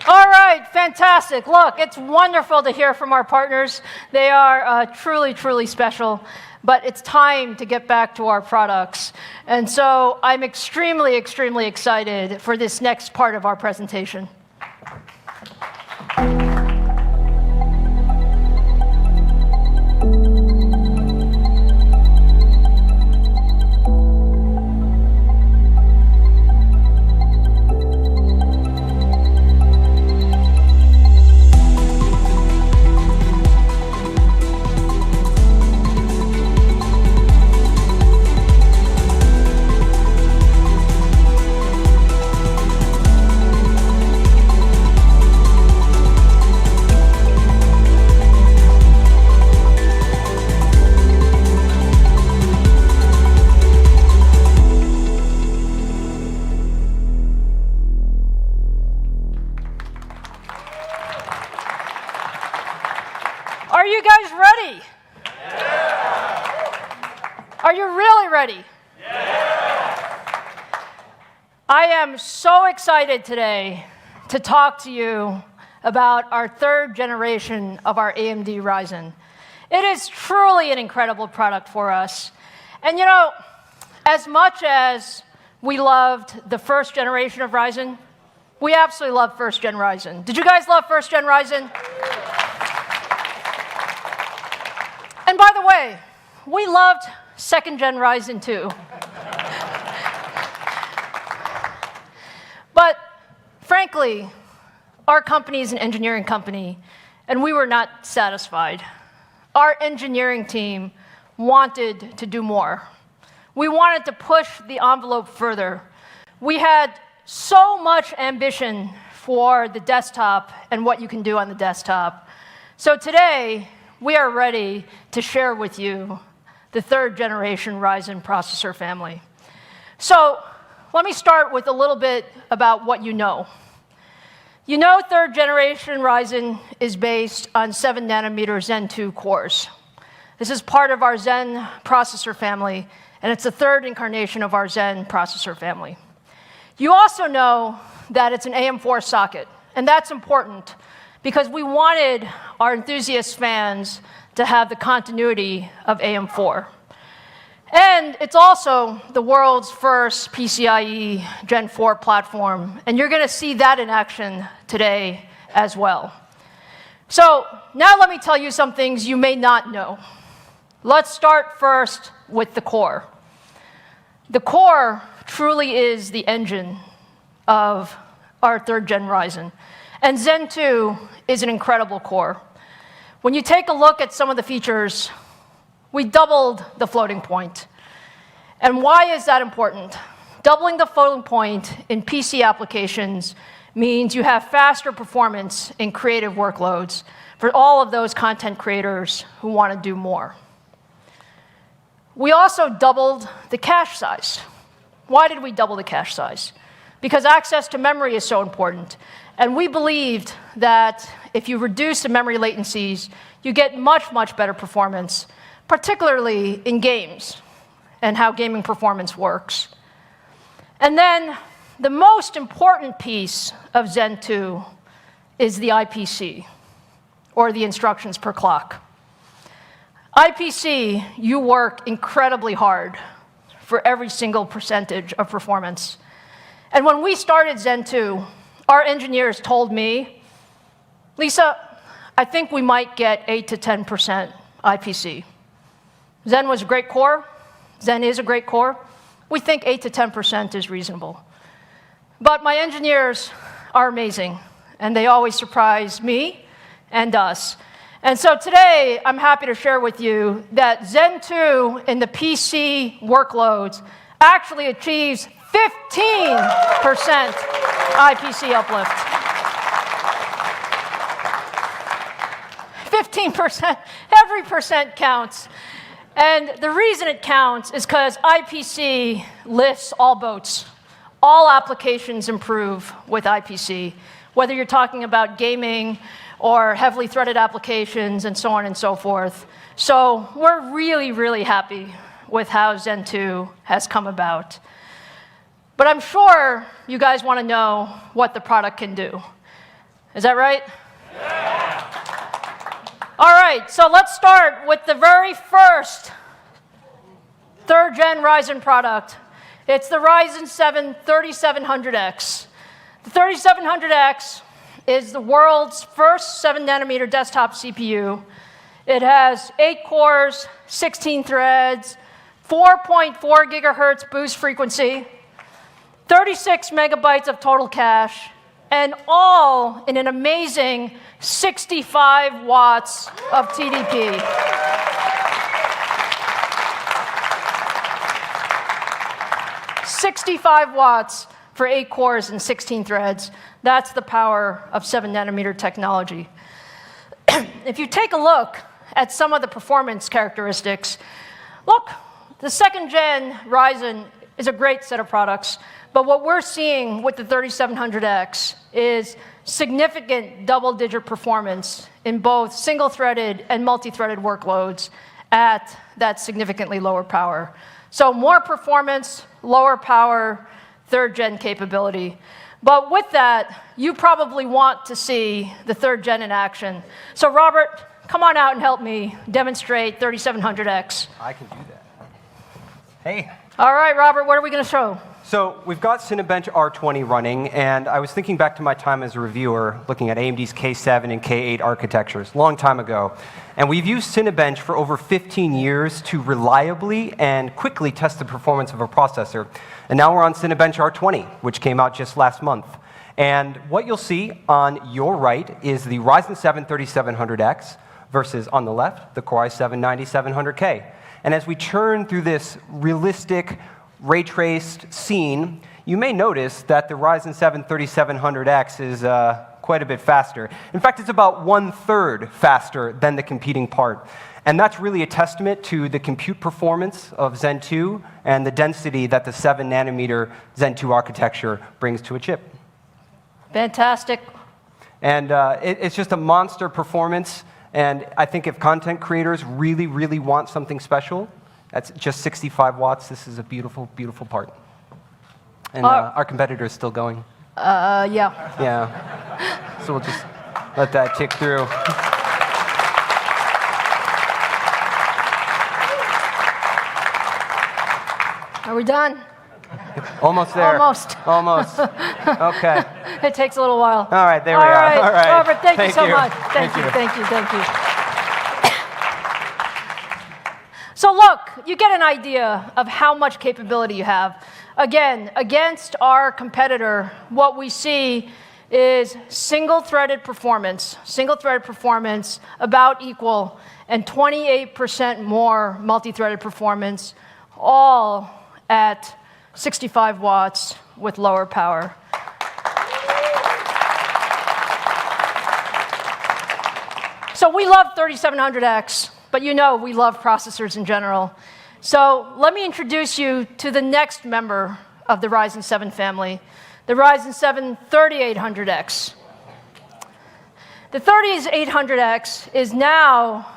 All right, Fantastic. Look, it's wonderful to hear from our partners. They are truly, truly special. But it's time to get back to our products. And so I'm extremely, extremely excited for this next part of our presentation. Are you guys ready? Yeah. Are you really ready? Yeah. I am so excited today to talk to you about our third generation of our AMD Ryzen. It is truly an incredible product for us. And you know, as much as we loved the first generation of Ryzen, we absolutely love first gen Ryzen. Did you guys love first gen Ryzen? And by the way, we loved second gen Ryzen too. But frankly, our company is an engineering company, and we were not satisfied. Our engineering team wanted to do more. We wanted to push the envelope further. We had so much ambition for the desktop and what you can do on the desktop. So today, we are ready to share with you the third generation Ryzen processor family. So let me start with a little bit about what you know. You know third generation Ryzen is based on 7 nanometer Zen 2 cores. This is part of our Zen processor family, and it's the third incarnation of our Zen processor family. You also know that it's an AM4 socket, and that's important because we wanted our enthusiast fans to have the continuity of AM4. And it's also the world's first PCIe Gen 4 platform, and you're going to see that in action today as well. So now let me tell you some things you may not know. Let's start first with the core. The core truly is the engine of our third gen Ryzen. And Zen 2 is an incredible core. When you take a look at some of the features, we doubled the floating point. And why is that important? Doubling the floating point in PC applications means you have faster performance in creative workloads for all of those content creators who want to do more. We also doubled the cache size. Why did we double the cache size? Because access to memory is so important. And we believed that if you reduce the memory latencies, you get much, much better performance, particularly in games and how gaming performance works. And then the most important piece of Zen 2 is the IPC, or the instructions per clock. IPC, you work incredibly hard for every single percentage of performance. And when we started Zen 2, our engineers told me, Lisa, I think we might get 8 to 10% IPC. Zen was a great core. Zen is a great core. We think 8 to 10% is reasonable. But my engineers are amazing, and they always surprise me and us. And so today, I'm happy to share with you that Zen 2 in the PC workloads actually achieves 15% IPC uplift. 15%, every percent counts. And the reason it counts is because IPC lifts all boats. All applications improve with IPC, whether you're talking about gaming or heavily threaded applications and so on and so forth. So we're really, really happy with how Zen 2 has come about. But I'm sure you guys want to know what the product can do. Is that right? All right, so let's start with the very first third-gen Ryzen product. It's the Ryzen 7 3700X. The 3700X is the world's first 7-nanometer desktop CPU. It has 8 cores, 16 threads, 4.4 gigahertz boost frequency, 36 megabytes of total cache, and all in an amazing 65 watts of TDP. "65 watts for 8 cores and 16 threads. That's the power of 7-nanometer technology. If you take a look at some of the performance characteristics, look, the second-gen Ryzen is a great set of products, but what we're seeing with the 3700X is significant double-digit performance in both single-threaded and multi-threaded workloads at that significantly lower power. So more performance, lower power, third-gen capability. But with that, you probably want to see the third-gen in action. So Robert, come on out and help me demonstrate 3700X. I can do that. Hey. All right, Robert, what are we going to show? So we've got Cinebench R20 running, and I was thinking back to my time as a reviewer looking at AMD's K7 and K8 architectures, long time ago. And we've used Cinebench for over 15 years to reliably and quickly test the performance of a processor. And now we're on Cinebench R20, which came out just last month. And what you'll see on your right is the Ryzen 7 3700X versus, on the left, the Core i7 9700K. And as we churn through this realistic, ray-traced scene, you may notice that the Ryzen 7 3700X is quite a bit faster. In fact, it's about 1/3 faster than the competing part. And that's really a testament to the compute performance of Zen 2 and the density that the 7-nanometer Zen 2 architecture brings to a chip. Fantastic. And it's just a monster performance. And I think if content creators really, really want something special, that's just 65 watts. This is a beautiful, beautiful part. And our competitor is still going. Yeah. Yeah. So we'll just let that tick through. Are we done? Almost there. Almost. Almost. Okay. It takes a little while. All right, there we are. All right. Robert, thank you so you. much. Thank you. So look, you get an idea of how much capability you have. Again, against our competitor, what we see is single-threaded performance about equal, and 28% more multi-threaded performance, all at 65 watts with lower power. So we love 3700X, but you know we love processors in general. So let me introduce you to the next member of the Ryzen 7 family, the Ryzen 7 3800X. The 3800X is now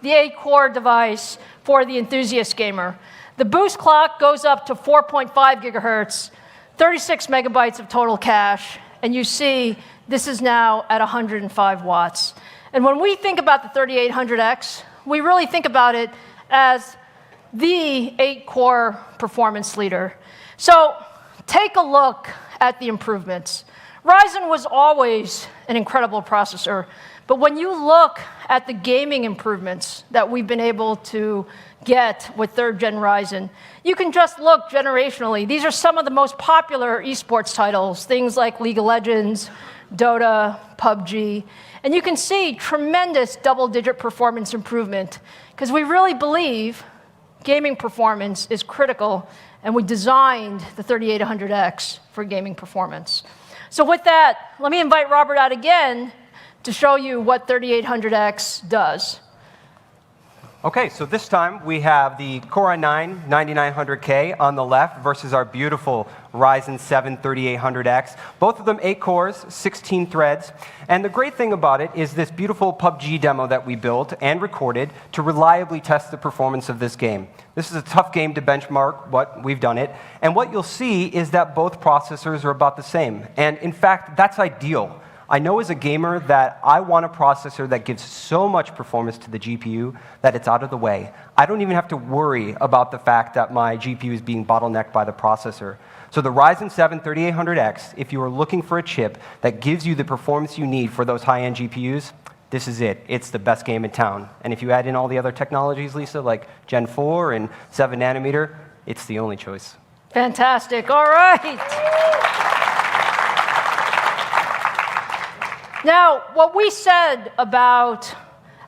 the 8-core device for the enthusiast gamer. The boost clock goes up to 4.5 gigahertz, 36 megabytes of total cache, and you see this is now at 105 watts. And when we think about the 3800X, we really think about it as the 8-core performance leader. So take a look at the improvements. Ryzen was always an incredible processor, but when you look at the gaming improvements that we've been able to get with third-gen Ryzen, you can just look generationally. These are some of the most popular esports titles, things like League of Legends, Dota, PUBG, and you can see tremendous double-digit performance improvement because we really believe gaming performance is critical, and we designed the 3800X for gaming performance. So with that, let me invite Robert out again to show you what 3800X does. Okay, so this time we have the Core i9 9900K on the left versus our beautiful Ryzen 7 3800X. Both of them 8 cores, 16 threads. And the great thing about it is this beautiful PUBG demo that we built and recorded to reliably test the performance of this game. This is a tough game to benchmark, but we've done it. And what you'll see is that both processors are about the same. And in fact, that's ideal. I know as a gamer that I want a processor that gives so much performance to the GPU that it's out of the way. I don't even have to worry about the fact that my GPU is being bottlenecked by the processor. So the Ryzen 7 3800X, if you are looking for a chip that gives you the performance you need for those high-end GPUs, this is it. It's the best game in town. And if you add in all the other technologies, Lisa, like Gen 4 and 7 nanometer, it's the only choice. Fantastic. All right. Now, what we said about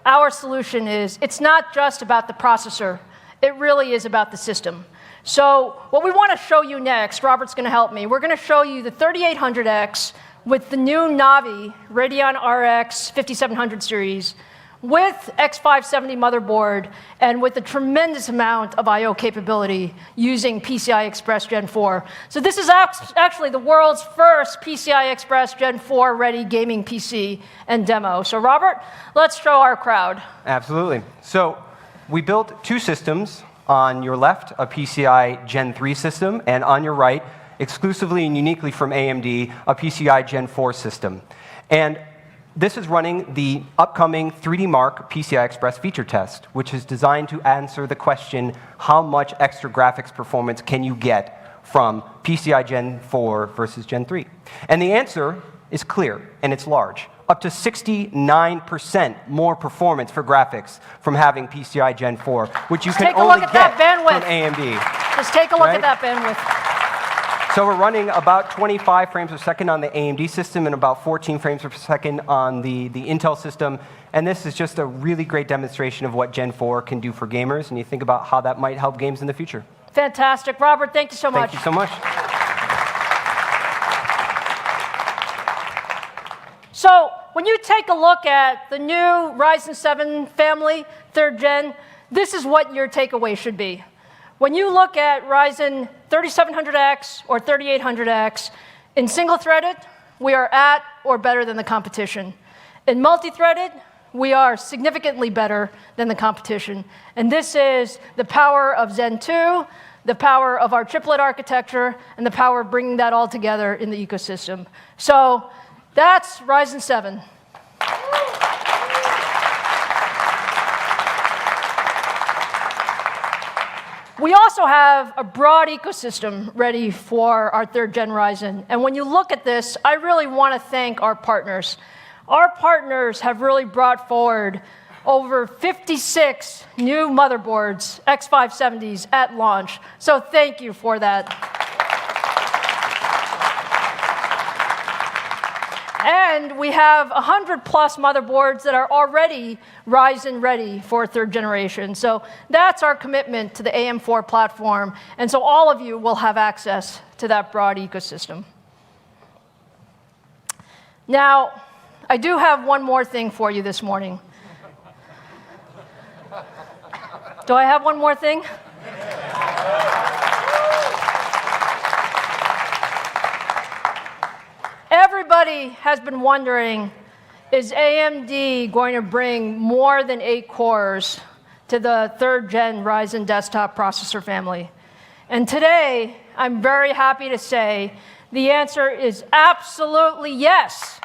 our solution is it's not just about the processor. It really is about the system. So what we want to show you next, Robert's going to help me, we're going to show you the 3800X with the new NAVI Radeon RX 5700 series with X570 motherboard and with a tremendous amount of I/O capability using PCI Express Gen 4. So this is actually the world's first PCI Express Gen 4 ready gaming PC and demo. So Robert, let's show our crowd. Absolutely. So we built two systems. On your left, a PCI Gen 3 system, and on your right, exclusively and uniquely from AMD, a PCI Gen 4 system. And this is running the upcoming 3D Mark PCI Express feature test, which is designed to answer the question, how much extra graphics performance can you get from PCI Gen 4 versus Gen 3? And the answer is clear, and it's large. Up to 69% more performance for graphics from having PCI Gen 4, which you can only get from AMD. Just take a look at that bandwidth. So we're running about 25 frames per second on the AMD system and about 14 frames per second on the Intel system. And this is just a really great demonstration of what Gen 4 can do for gamers, and you think about how that might help games in the future. Fantastic. Robert, thank you so much. Thank you so much. So when you take a look at the new Ryzen 7 family, 3rd gen, this is what your takeaway should be. When you look at Ryzen 3700X or 3800X, in single-threaded, we are at or better than the competition. In multi-threaded, we are significantly better than the competition. And this is the power of Zen 2, the power of our chiplet architecture, and the power of bringing that all together in the ecosystem. So that's Ryzen 7. We also have a broad ecosystem ready for our 3rd gen Ryzen. And when you look at this, I really want to thank our partners. Our partners have really brought forward over 56 new motherboards, X570s, at launch. So thank you for that. And we have 100-plus motherboards that are already Ryzen ready for 3rd generation. So that's our commitment to the AM4 platform. And so all of you will have access to that broad ecosystem. Now, I do have one more thing for you this morning. Do I have one more thing? Everybody has been wondering, is AMD going to bring more than 8 cores to the 3rd gen Ryzen desktop processor family? And today, I'm very happy to say the answer is absolutely yes.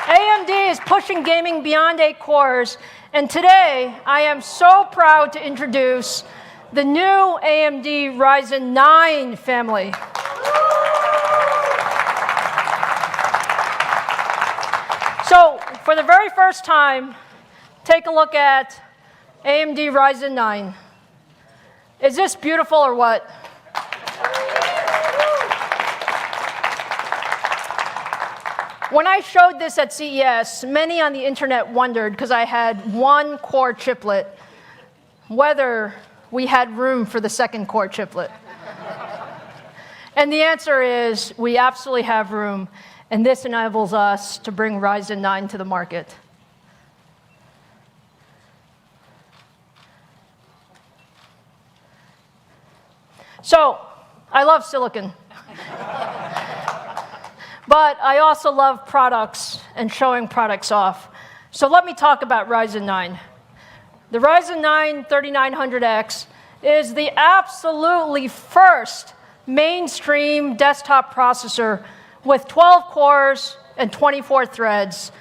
AMD is pushing gaming beyond 8 cores, and today I am so proud to introduce the new AMD Ryzen 9 family. So, for the very first time, take a look at AMD Ryzen 9. Is this beautiful or what? When I showed this at CES, many on the internet wondered, because I had one core chiplet, whether we had room for the 2nd core chiplet. And the answer is we absolutely have room, and this enables us to bring Ryzen 9 to the market. So, I love silicon. But I also love products and showing products off. So let me talk about Ryzen 9. The Ryzen 9 3900X is the absolutely first mainstream desktop processor with 12 cores and 24 threads.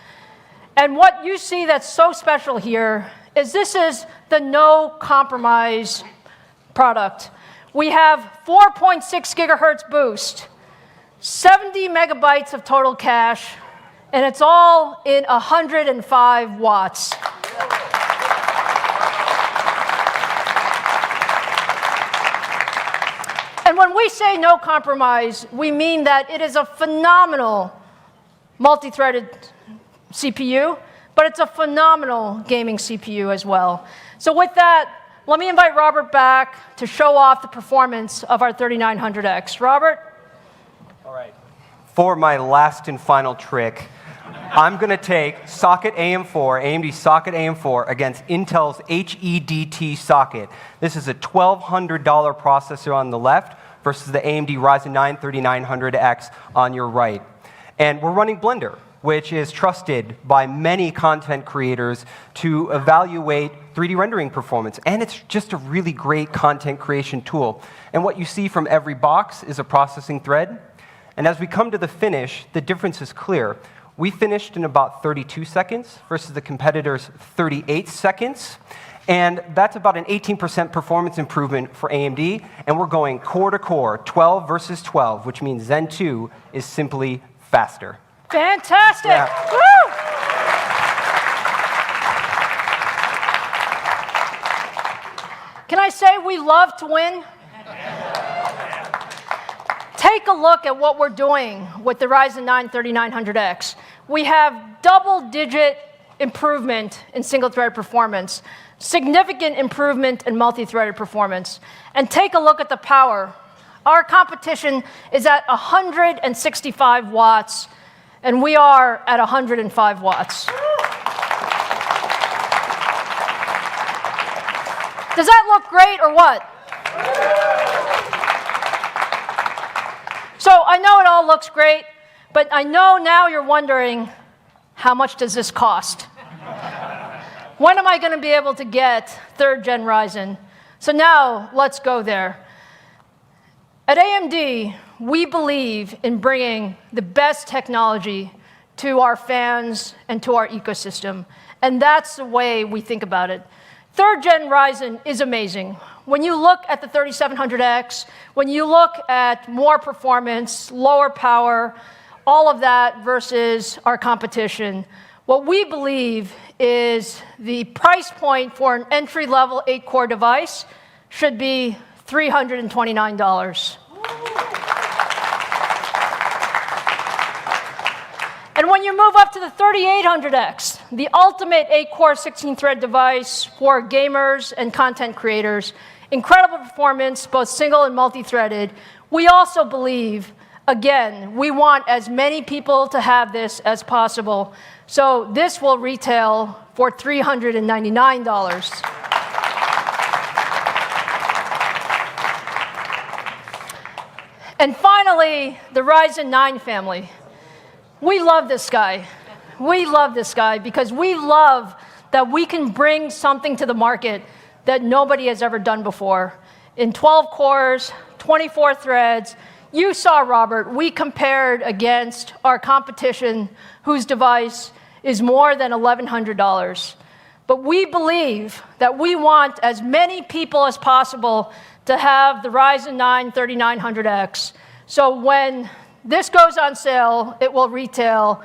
And what you see that's so special here is this is the no compromise product. We have 4.6 gigahertz boost, 70 megabytes of total cache, and it's all in 105 watts. And when we say no compromise, we mean that it is a phenomenal multi-threaded CPU, but it's a phenomenal gaming CPU as well. So with that, let me invite Robert back to show off the performance of our 3900X. Robert? All right. For my last and final trick, I'm going to take socket AM4, AMD socket AM4, against Intel's HEDT socket. This is a $1,200 processor on the left versus the AMD Ryzen 9 3900X on your right. And we're running Blender, which is trusted by many content creators to evaluate 3D rendering performance. And it's just a really great content creation tool. And what you see from every box is a processing thread. And as we come to the finish, the difference is clear. We finished in about 32 seconds versus the competitor's 38 seconds. And that's about an 18% performance improvement for AMD. And we're going core to core, 12 versus 12, which means Zen 2 is simply faster. Fantastic. Yeah. Woo! Can I say we love to win? Take a look at what we're doing with the Ryzen 9 3900X. We have double-digit improvement in single-thread performance, significant improvement in multi-threaded performance. And take a look at the power. Our competition is at 165 watts, and we are at 105 watts. Does that look great or what? So I know it all looks great, but I know now you're wondering, how much does this cost? When am I going to be able to get 3rd Gen Ryzen? So now let's go there. At AMD, we believe in bringing the best technology to our fans and to our ecosystem. And that's the way we think about it. 3rd Gen Ryzen is amazing. When you look at the 3700X, when you look at more performance, lower power, all of that versus our competition, what we believe is the price point for an entry-level 8-core device should be $329. And when you move up to the 3800X, the ultimate 8-core 16-thread device for gamers and content creators, incredible performance, both single and multi-threaded, we also believe, again, we want as many people to have this as possible. So this will retail for $399. And finally, the Ryzen 9 family. We love this guy. We love this guy because we love that we can bring something to the market that nobody has ever done before. In 12 cores, 24 threads, you saw, Robert, we compared against our competition whose device is more than $1,100. But we believe that we want as many people as possible to have the Ryzen 9 3900X. So when this goes on sale, it will retail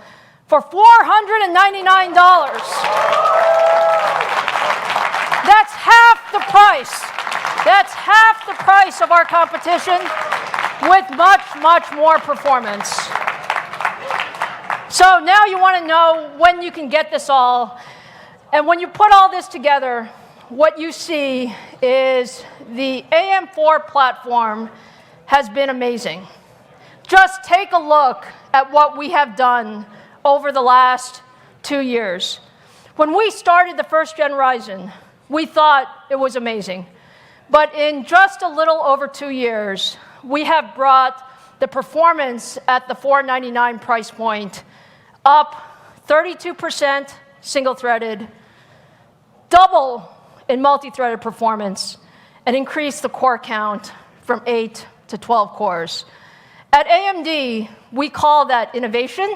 for $499. That's half the price. That's half the price of our competition with much, much more performance. So now you want to know when you can get this all. And when you put all this together, what you see is the AM4 platform has been amazing. Just take a look at what we have done over the last 2 years. When we started the 1st Gen Ryzen, we thought it was amazing. But in just a little over 2 years, we have brought the performance at the $499 price point up 32% single-threaded, double in multi-threaded performance, and increased the core count from 8 to 12 cores. At AMD, we call that innovation,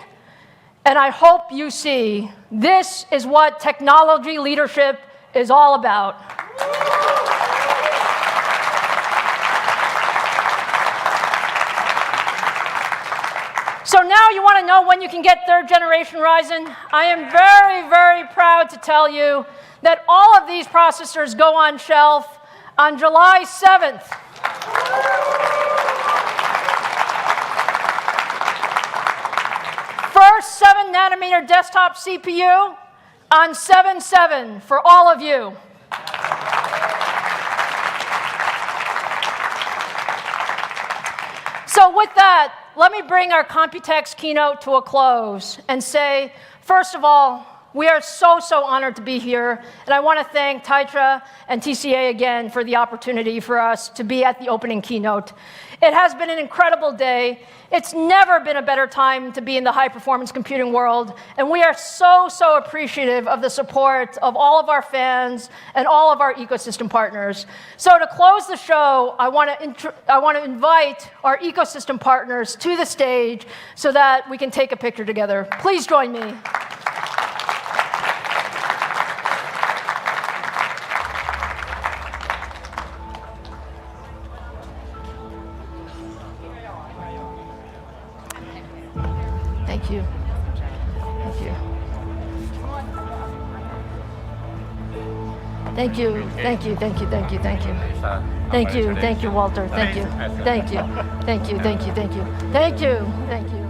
and I hope you see this is what technology leadership is all about. So now you want to know when you can get third generation Ryzen? I am very, very proud to tell you that all of these processors go on shelf on July 7th. First 7-nanometer desktop CPU on 7/7 for all of you. So with that, let me bring our COMPUTEX keynote to a close and say, first of all, we are so honored to be here, and I want to thank Taitra and TCA again for the opportunity for us to be at the opening keynote. It has been an incredible day. It's never been a better time to be in the high-performance computing world, and we are so appreciative of the support of all of our fans and all of our ecosystem partners. So to close the show, I want to invite our ecosystem partners to the stage so that we can take a picture together. Please join me. Thank you. Thank you. Thank you. Thank you. Thank you. Thank you. Thank you. Thank you. Thank you, Walter. Thank you. Thank you. Thank you. Thank you. Thank you. Thank you. Thank you.